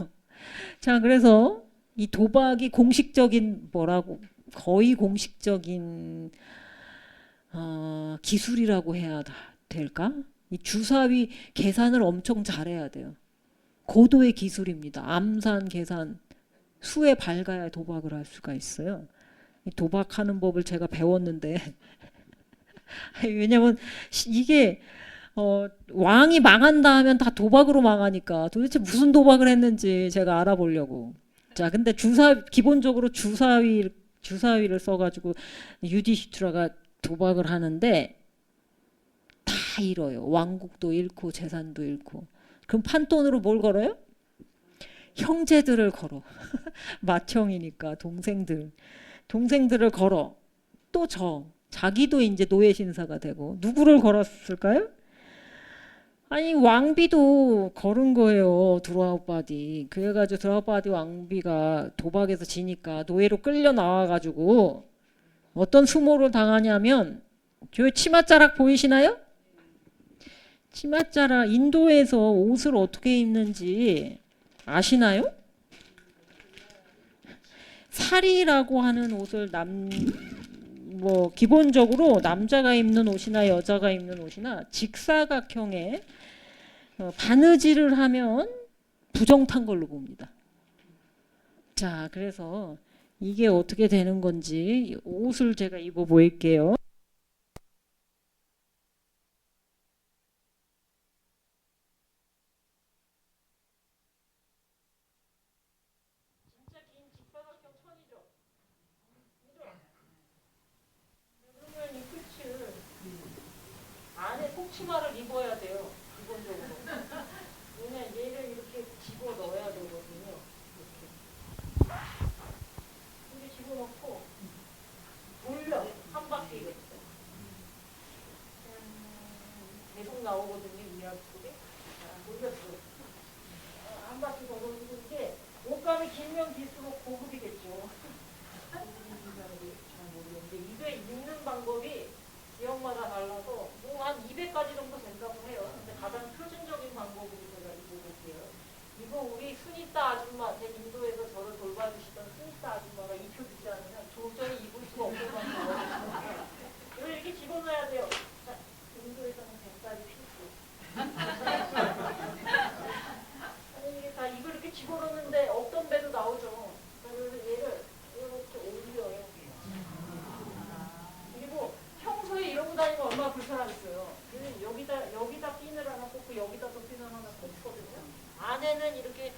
자, 그래서 이 도박이 공식적인 거의 공식적인 기술이라고 해야 될까? 이 주사위 계산을 엄청 잘해야 돼요. 고도의 기술입니다. 암산, 계산, 수에 밝아야 도박을 할 수가 있어요. 도박하는 법을 제가 배웠는데 왜냐면 이게 왕이 망한다 하면 다 도박으로 망하니까 도대체 무슨 도박을 했는지 제가 알아보려고. 자, 근데 기본적으로 주사위를 써가지고 유디슈트라가 도박을 하는데 다 잃어요. 왕국도 잃고 재산도 잃고. 그럼 판돈으로 뭘 걸어요? 형제들을 걸어. 맏형이니까 동생들을 걸어. 또 자기도 이제 노예 신사가 되고. 누구를 걸었을까요? 아니 왕비도 걸은 거예요. 드라우바디. 그래가지고 드라우바디 왕비가 도박에서 지니까 노예로 끌려 나와가지고 어떤 수모를 당하냐면 저 치맛자락 보이시나요? 치맛자락. 인도에서 옷을 어떻게 입는지 아시나요? 사리라고 하는 옷을 기본적으로 남자가 입는 옷이나 여자가 입는 옷이나 직사각형의 바느질을 하면 부정탄 걸로 봅니다. 자, 그래서 이게 어떻게 되는 건지 옷을 제가 입어 보일게요. 진짜 긴 직사각형 천이죠. 그러면 이 끝을 안에 속치마를 입어야 돼요. 기본적으로. 왜냐 얘를 이렇게 집어 넣어야 되거든요. 이렇게 집어넣고 돌려 한 바퀴를 계속 나오거든요. 위아래쪽에. 돌렸어. 한 바퀴 더 돌리고 이게 옷감이 길면 길수록 고급이겠죠. 잘 모르겠는데 이게 입는 방법이 지역마다 달라서 뭐 한 200가지 정도 된다고 해요. 근데 가장 표준적인 방법으로 제가 입어볼게요. 이거 우리 순이따 아줌마, 제 인도에서 저를 돌봐주시던 순이따 아줌마가 입혀주지 않으면 도저히 입을 수가 없을 만큼 이걸 이렇게 집어넣어야 돼요. 자, 인도에서는 뱃살이 필수. 아니 이게 다 이걸 이렇게 집어넣는데 없던 배도 나오죠. 그래서 얘를 이렇게 올려요. 그리고 평소에 이러고 다니면 얼마나 불편하겠어요. 그래서 여기다 핀을 하나 꽂고 여기다 또 핀을 하나 꽂거든요. 안에는 이렇게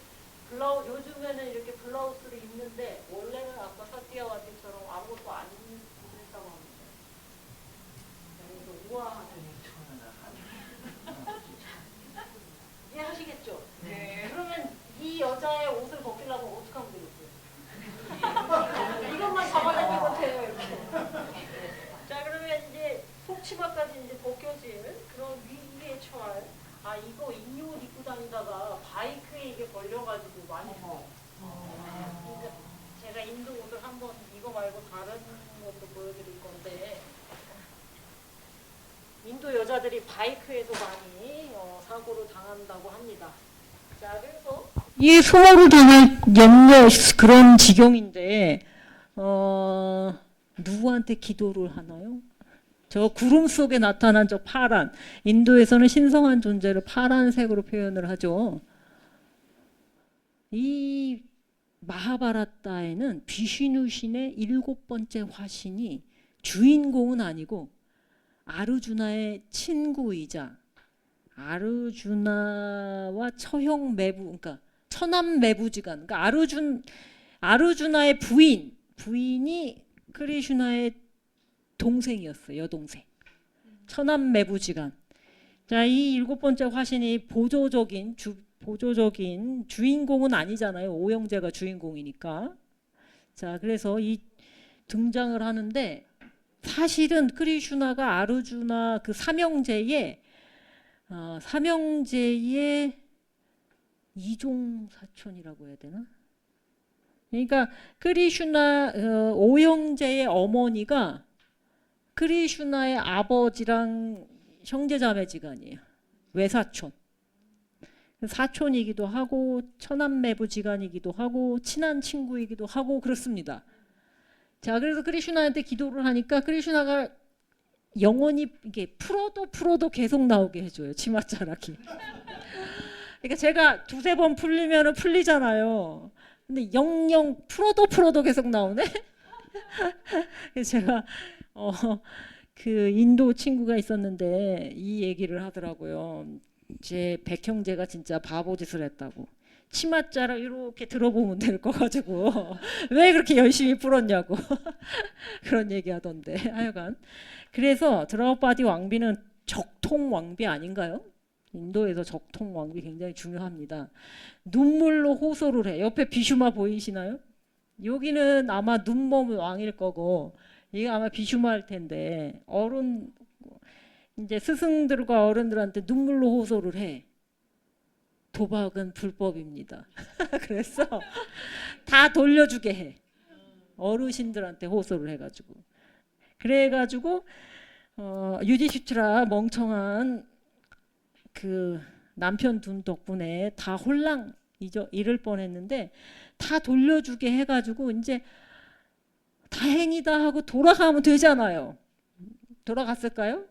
요즘에는 이렇게 블라우스를 입는데 원래는 아까 사티아와티처럼 아무것도 안 입는다고 합니다. 그래서 우아하게 이해하시겠죠? 네. 그러면 이 여자의 옷을 벗기려면 어떻게 하면 되겠어요? 이것만 잡아내는 것 같아요. 이렇게. 자, 그러면 이제 속치마까지 이제 말고 다른 것도 보여드릴 건데, 인도 여자들이 바이크에서 많이 사고를 당한다고 합니다. 자, 그래서 이 소모를 당할 염려 그런 지경인데 누구한테 기도를 하나요? 저 구름 속에 나타난 저 파란, 인도에서는 신성한 존재를 파란색으로 표현을 하죠. 이 마하바라타에는 비슈누 신의 7번째 화신이 주인공은 아니고 아르주나의 친구이자 아르주나와 처형 매부, 그러니까 처남 매부지간, 그러니까 아르주나의 부인이 크리슈나의 동생이었어요. 여동생. 처남 매부지간. 자, 이 7번째 화신이 보조적인 주인공은 아니잖아요. 오형제가 주인공이니까. 자, 그래서 이 등장을 하는데 사실은 크리슈나가 아르주나 그 삼형제의 이종 사촌이라고 해야 되나? 그러니까 크리슈나 오형제의 어머니가 크리슈나의 아버지랑 형제자매지간이에요. 외사촌. 사촌이기도 하고 처남매부지간이기도 하고 친한 친구이기도 하고 그렇습니다. 자, 그래서 크리슈나한테 기도를 하니까 크리슈나가 영원히 이게 풀어도 계속 나오게 해줘요. 치맛자락이. 그러니까 제가 두세 번 풀리면은 풀리잖아요. 근데 영영 풀어도 계속 나오네. 그래서 제가 그 인도 친구가 있었는데 이 얘기를 하더라고요. 제 백형제가 진짜 바보짓을 했다고. 치맛자락 이렇게 들어보면 될 거 가지고 왜 그렇게 열심히 풀었냐고 그런 얘기 하던데. 하여간 그래서 드라우파디 왕비는 적통 왕비 아닌가요? 인도에서 적통 왕비 굉장히 중요합니다. 눈물로 호소를 해. 옆에 비슈마 보이시나요? 여기는 아마 눈먼 왕일 거고 이게 아마 비슈마일 텐데 어른 이제 스승들과 어른들한테 눈물로 호소를 해. 도박은 불법입니다. 그래서 다 돌려주게 해. 어르신들한테 호소를 해가지고. 그래가지고 유디슈트라 멍청한 그 남편 둔 덕분에 다 홀랑 잃을 뻔했는데 다 돌려주게 해가지고 이제 다행이다 하고 돌아가면 되잖아요. 돌아갔을까요?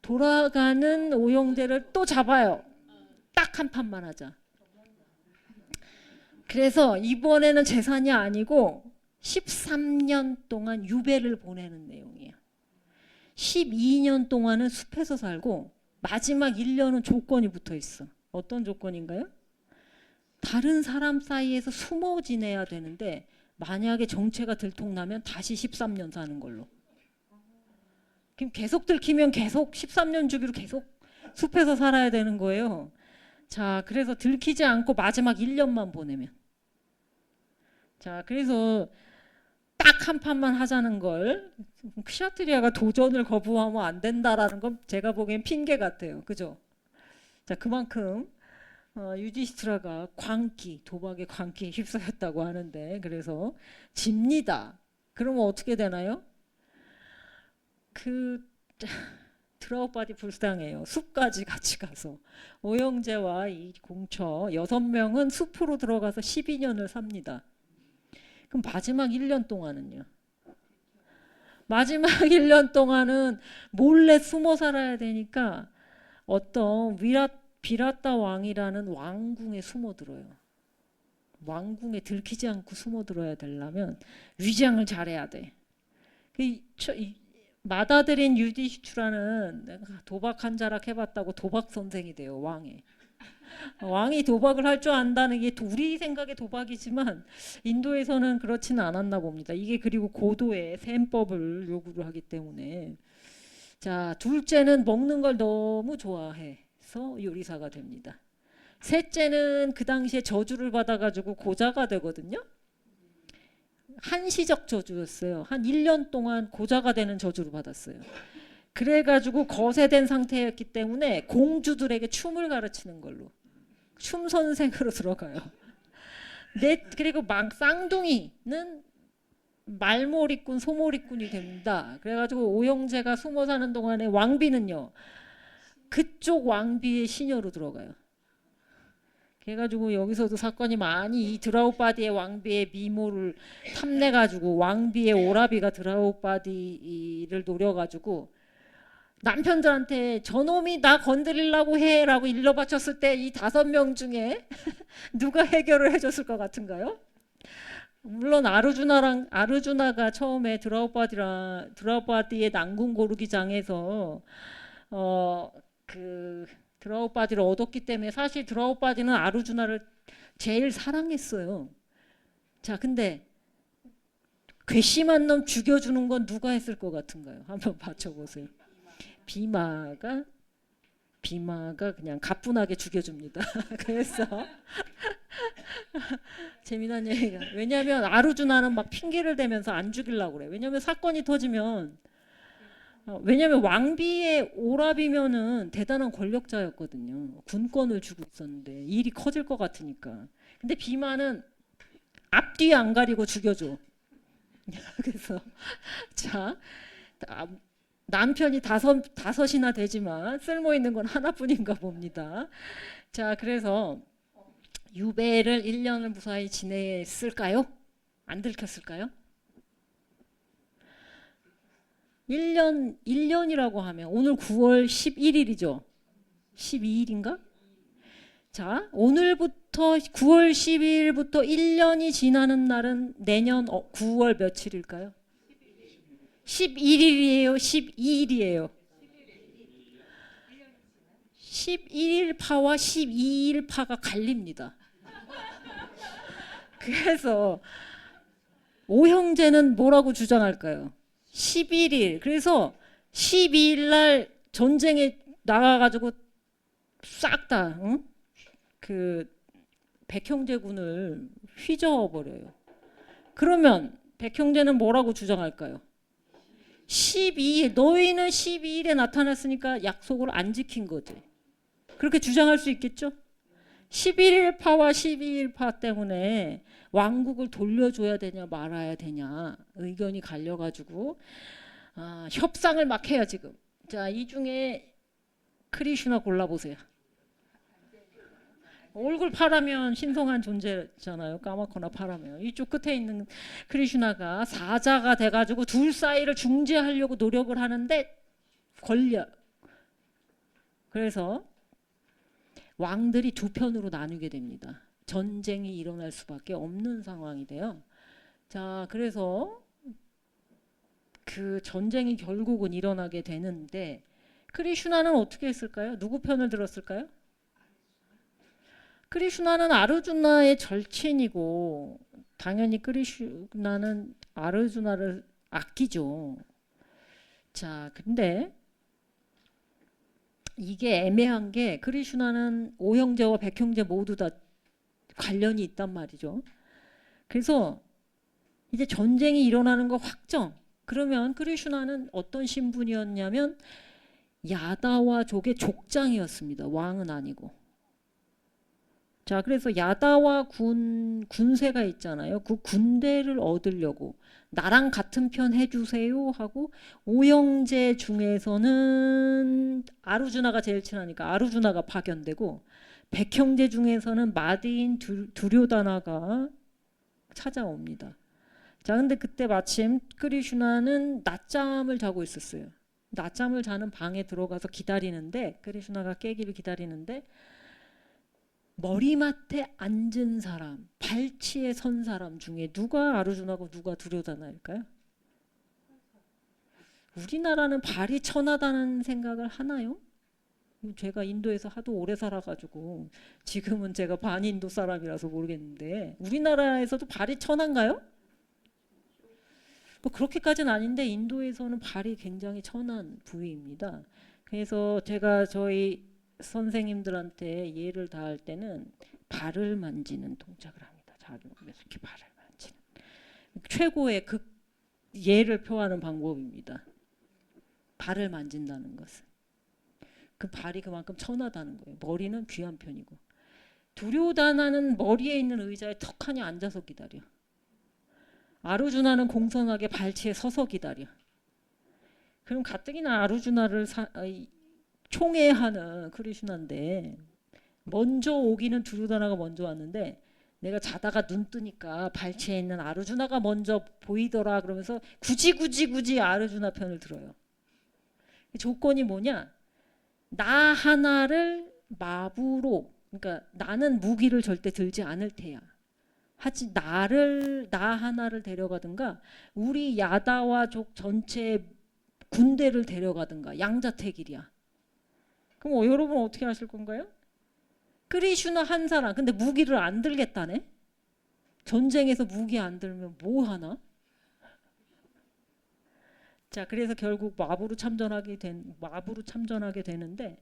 돌아가는 오형제를 또 잡아요. 딱 한 판만 하자. 그래서 이번에는 재산이 아니고 13년 동안 유배를 보내는 내용이에요. 12년 동안은 숲에서 살고 마지막 1년은 조건이 붙어 있어. 어떤 조건인가요? 다른 사람 사이에서 숨어 지내야 되는데 만약에 정체가 들통나면 다시 13년 사는 걸로. 그럼 계속 들키면 계속 13년 주기로 계속 숲에서 살아야 되는 거예요. 자, 그래서 들키지 않고 마지막 1년만 보내면. 자, 그래서 딱 한 판만 하자는 걸 크샤트리아가 도전을 거부하면 안 된다라는 건 제가 보기엔 핑계 같아요. 그죠? 자, 그만큼 유디시트라가 도박의 광기에 휩싸였다고 하는데 그래서 집니다. 그러면 어떻게 되나요? 드라우파디 불쌍해요. 숲까지 같이 가서 오형제와 이 공처 6명은 숲으로 들어가서 12년을 삽니다. 그럼 마지막 1년 동안은요? 마지막 1년 동안은 몰래 숨어 살아야 되니까 어떤 비라타 왕이라는 왕궁에 숨어들어요. 왕궁에 들키지 않고 숨어들어야 되려면 위장을 잘해야 돼. 맏아들인 유디슈트라는 도박 한 자락 해봤다고 도박 선생이 돼요. 왕이 도박을 할 줄 안다는 게 우리 생각의 도박이지만 인도에서는 그렇지는 않았나 봅니다. 이게 그리고 고도의 셈법을 요구를 하기 때문에. 자, 둘째는 먹는 걸 너무 좋아해서 요리사가 됩니다. 셋째는 그 당시에 저주를 받아가지고 고자가 되거든요. 한시적 저주였어요. 한 1년 동안 고자가 되는 저주를 받았어요. 그래가지고 거세된 상태였기 때문에 공주들에게 춤을 가르치는 걸로 춤 선생으로 들어가요. 그리고 쌍둥이는 말몰이꾼, 소몰이꾼이 됩니다. 그래가지고 오형제가 숨어 사는 동안에 왕비는요, 그쪽 왕비의 시녀로 들어가요. 그래가지고 여기서도 사건이 많이 이 드라우바디의 왕비의 미모를 탐내가지고 왕비의 오라비가 드라우바디를 노려가지고 남편들한테 저놈이 나 건드리려고 해라고 일러 바쳤을 때 이 5명 중에 누가 해결을 해줬을 것 같은가요? 물론 아르주나가 처음에 드라우바디의 난궁 고르기장에서 그 드라우바디를 얻었기 때문에 사실 드라우바디는 아르주나를 제일 사랑했어요. 자, 근데 괘씸한 놈 죽여주는 건 누가 했을 것 같은가요? 한번 맞춰보세요. 비마가 그냥 가뿐하게 죽여줍니다. 그래서 재미난 얘기가, 왜냐하면 아르주나는 막 핑계를 대면서 안 죽이려고 그래. 왜냐하면 사건이 터지면 왜냐하면 왕비의 오라비면은 대단한 권력자였거든요. 군권을 쥐고 있었는데 일이 커질 것 같으니까. 근데 비마는 앞뒤 안 가리고 죽여줘. 그래서 자, 남편이 다섯이나 되지만 쓸모 있는 건 하나뿐인가 봅니다. 자, 그래서 유배를 1년을 무사히 지냈을까요? 안 들켰을까요? 1년이라고 하면 오늘 9월 11일이죠. 12일인가? 자, 오늘부터 9월 12일부터 1년이 지나는 날은 내년 9월 며칠일까요? 11일이에요? 12일이에요? 11일파와 12일파가 갈립니다. 그래서 오형제는 뭐라고 주장할까요? 11일. 그래서 12일 날 전쟁에 나가가지고 싹 다, 응? 그 백형제군을 휘저어버려요. 그러면 백형제는 뭐라고 주장할까요? 12일, 너희는 12일에 나타났으니까 약속을 안 지킨 거지. 그렇게 주장할 수 있겠죠? 11일파와 12일파 때문에 왕국을 돌려줘야 되냐 말아야 되냐 의견이 갈려가지고 협상을 막 해요 지금. 자, 이 중에 크리슈나 골라보세요. 얼굴 파라면 신성한 존재잖아요. 까맣거나 파라면. 이쪽 끝에 있는 크리슈나가 사자가 돼가지고 둘 사이를 중재하려고 노력을 하는데 걸려. 그래서 왕들이 두 편으로 나뉘게 됩니다. 전쟁이 일어날 수밖에 없는 상황이 돼요. 자, 그래서 그 전쟁이 결국은 일어나게 되는데 크리슈나는 어떻게 했을까요? 누구 편을 들었을까요? 크리슈나는 아르주나의 절친이고 당연히 크리슈나는 아르주나를 아끼죠. 자, 근데 이게 애매한 게 크리슈나는 오형제와 백형제 모두 다 관련이 있단 말이죠. 그래서 이제 전쟁이 일어나는 거 확정. 그러면 크리슈나는 어떤 신분이었냐면 야다와 족의 족장이었습니다. 왕은 아니고. 자, 그래서 야다와 군세가 있잖아요. 그 군대를 얻으려고 나랑 같은 편 해주세요 하고 오형제 중에서는 아르주나가 제일 친하니까 아르주나가 파견되고 백형제 중에서는 마디인 두료다나가 찾아옵니다. 자, 근데 그때 마침 크리슈나는 낮잠을 자고 있었어요. 낮잠을 자는 방에 들어가서 기다리는데 크리슈나가 깨기를 기다리는데 머리맡에 앉은 사람, 발치에 선 사람 중에 누가 아르주나고 누가 두료다나일까요? 우리나라는 발이 천하다는 생각을 하나요? 제가 인도에서 하도 오래 살아가지고 지금은 제가 반인도 사람이라서 모르겠는데 우리나라에서도 발이 천한가요? 뭐 그렇게까지는 아닌데 인도에서는 발이 굉장히 천한 부위입니다. 그래서 제가 저희 선생님들한테 예를 다할 때는 발을 만지는 동작을 합니다. 자, 이렇게 발을 만지는 최고의 예를 표하는 방법입니다. 발을 만진다는 것은 그 발이 그만큼 천하다는 거예요. 머리는 귀한 편이고 두료다나는 머리에 있는 의자에 턱하니 앉아서 기다려. 아르주나는 공손하게 발치에 서서 기다려. 그럼 가뜩이나 아르주나를 총애하는 크리슈나인데 먼저 오기는 두류다나가 먼저 왔는데 내가 자다가 눈 뜨니까 발치에 있는 아르주나가 먼저 보이더라 그러면서 굳이 아르주나 편을 들어요. 조건이 뭐냐? 나 하나를 마부로, 그러니까 나는 무기를 절대 들지 않을 테야. 하지 나 하나를 데려가든가 우리 야다와족 전체 군대를 데려가든가 양자택일이야. 그럼 여러분 어떻게 하실 건가요? 크리슈나 한 사람 근데 무기를 안 들겠다네. 전쟁에서 무기 안 들면 뭐 하나? 자, 그래서 결국 마부로 참전하게 되는데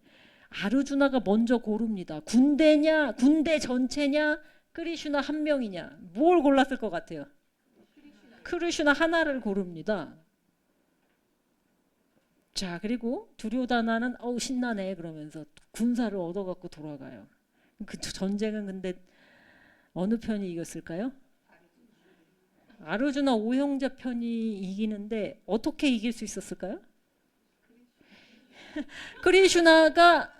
아르주나가 먼저 고릅니다. 군대 전체냐, 크리슈나 한 명이냐. 뭘 골랐을 것 같아요? 크리슈나 하나를 고릅니다. 자, 그리고 두료다나는 신나네 그러면서 군사를 얻어갖고 돌아가요. 그 전쟁은 근데 어느 편이 이겼을까요? 아르주나 오형제 편이 이기는데 어떻게 이길 수 있었을까요? 크리슈나가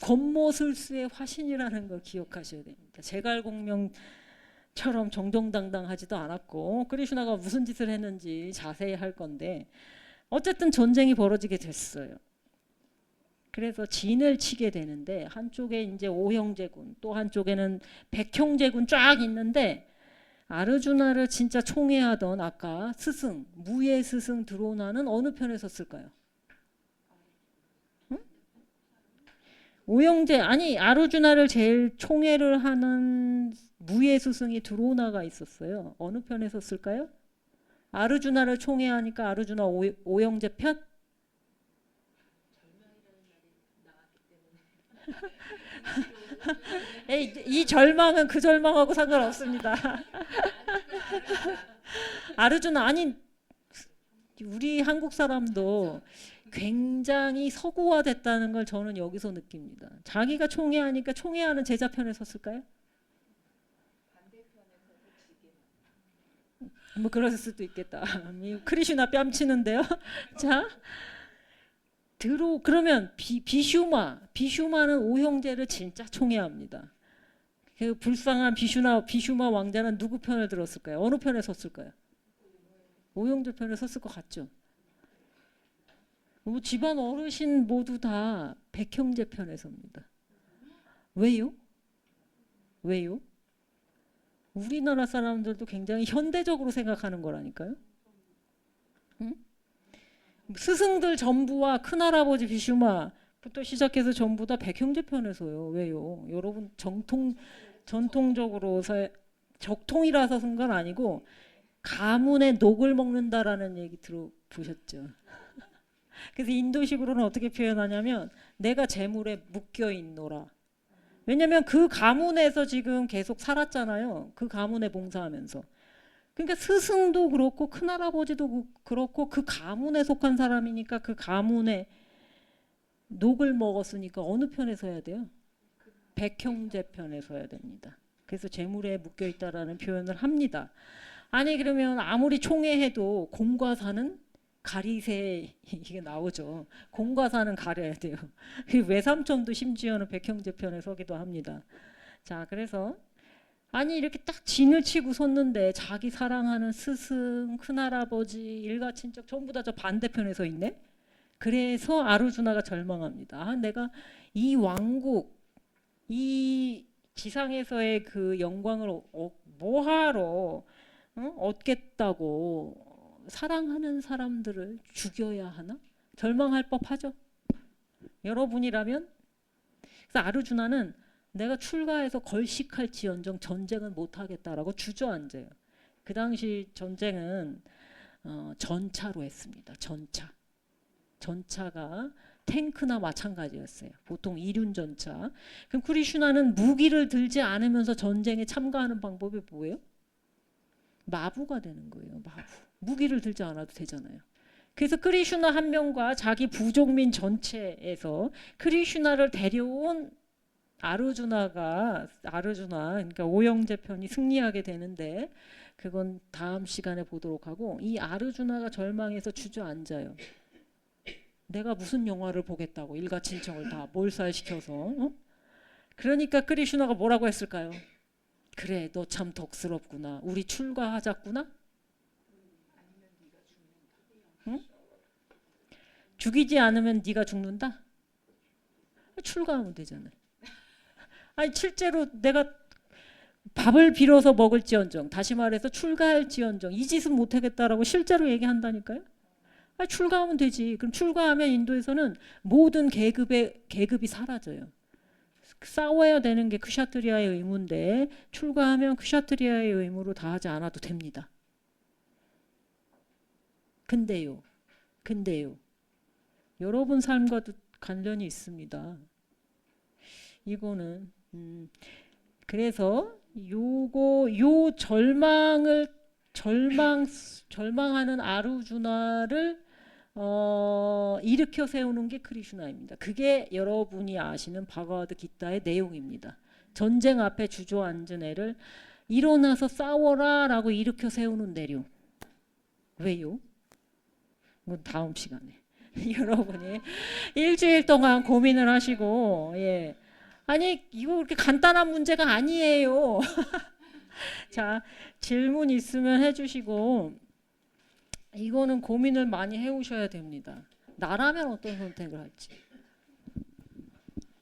권모술수의 화신이라는 걸 기억하셔야 됩니다. 제갈공명처럼 정정당당하지도 않았고 크리슈나가 무슨 짓을 했는지 자세히 할 건데 어쨌든 전쟁이 벌어지게 됐어요. 그래서 진을 치게 되는데 한쪽에 이제 오형제군 또 한쪽에는 백형제군 쫙 있는데 아르주나를 진짜 총애하던 아까 스승 무예 스승 드로나는 어느 편에 섰을까요? 응? 오형제 아니 아르주나를 제일 총애를 하는 무예 스승이 드로나가 있었어요. 어느 편에 섰을까요? 아르주나를 총애하니까 아르주나 오형제 편? 이 절망은 그 절망하고 상관없습니다. 아르주나 아니 우리 한국 사람도 굉장히 서구화됐다는 걸 저는 여기서 느낍니다. 자기가 총애하니까 총애하는 제자 편에 섰을까요? 뭐 그럴 수도 있겠다. 크리슈나 뺨치는데요. 자, 그러면 비슈마는 오형제를 진짜 총애합니다. 그 불쌍한 비슈마 왕자는 누구 편을 들었을까요? 어느 편에 섰을까요? 오형제 편에 섰을 것 같죠. 뭐 집안 어르신 모두 다 백형제 편에 섭니다. 왜요? 왜요? 우리나라 사람들도 굉장히 현대적으로 생각하는 거라니까요. 응? 스승들 전부와 큰할아버지 비슈마부터 시작해서 전부 다 백형제 편에 서요. 왜요? 여러분 전통적으로 적통이라서 쓴 건 아니고 가문의 녹을 먹는다라는 얘기 들어보셨죠? 그래서 인도식으로는 어떻게 표현하냐면 내가 재물에 묶여 있노라. 왜냐면 그 가문에서 지금 계속 살았잖아요. 그 가문에 봉사하면서. 그러니까 스승도 그렇고 큰할아버지도 그렇고 그 가문에 속한 사람이니까 그 가문의 녹을 먹었으니까 어느 편에 서야 돼요? 백형제 편에 서야 됩니다. 그래서 재물에 묶여 있다라는 표현을 합니다. 아니 그러면 아무리 총애해도 공과 사는 가리새 이게 나오죠. 공과 사는 가려야 돼요. 외삼촌도 심지어는 백형제 편에 서기도 합니다. 자, 그래서 아니 이렇게 딱 진을 치고 섰는데 자기 사랑하는 스승, 큰할아버지, 일가친척 전부 다 저 반대편에 서 있네. 그래서 아르주나가 절망합니다. 내가 이 왕국, 이 지상에서의 그 영광을 뭐하러 얻겠다고 사랑하는 사람들을 죽여야 하나? 절망할 법하죠. 여러분이라면? 그래서 아르주나는 내가 출가해서 걸식할지언정 전쟁은 못하겠다라고 주저앉아요. 그 당시 전쟁은 전차로 했습니다. 전차가 탱크나 마찬가지였어요. 보통 이륜 전차. 그럼 크리슈나는 무기를 들지 않으면서 전쟁에 참가하는 방법이 뭐예요? 마부가 되는 거예요. 마부. 무기를 들지 않아도 되잖아요. 그래서 크리슈나 한 명과 자기 부족민 전체에서 크리슈나를 데려온 아르주나 그러니까 오영재 편이 승리하게 되는데 그건 다음 시간에 보도록 하고 이 아르주나가 절망해서 주저앉아요. 내가 무슨 영화를 보겠다고 일가친척을 다 몰살시켜서 어? 그러니까 크리슈나가 뭐라고 했을까요? 그래 너 참 덕스럽구나. 우리 출가하자꾸나? 응? 죽이지 않으면 네가 죽는다? 출가하면 되잖아요. 아니 실제로 내가 밥을 빌어서 먹을지언정 다시 말해서 출가할지언정 이 짓은 못하겠다라고 실제로 얘기한다니까요. 아니, 출가하면 되지. 그럼 출가하면 인도에서는 모든 계급이 사라져요. 싸워야 되는 게 크샤트리아의 의무인데 출가하면 크샤트리아의 의무로 다 하지 않아도 됩니다. 근데요. 여러분 삶과도 관련이 있습니다. 이거는 그래서 요 절망하는 아르주나를 일으켜 세우는 게 크리슈나입니다. 그게 여러분이 아시는 바가와드 기타의 내용입니다. 전쟁 앞에 주저앉은 애를 일어나서 싸워라라고 일으켜 세우는 내용. 왜요? 그건 다음 시간에 여러분이 일주일 동안 고민을 하시고 예. 아니 이거 그렇게 간단한 문제가 아니에요. 자 질문 있으면 해주시고 이거는 고민을 많이 해오셔야 됩니다. 나라면 어떤 선택을 할지.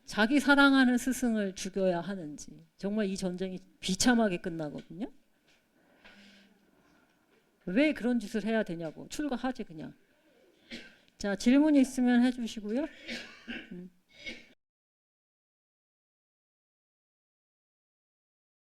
자기 사랑하는 스승을 죽여야 하는지. 정말 이 전쟁이 비참하게 끝나거든요. 왜 그런 짓을 해야 되냐고. 출가하지 그냥. 자 질문 있으면 해주시고요.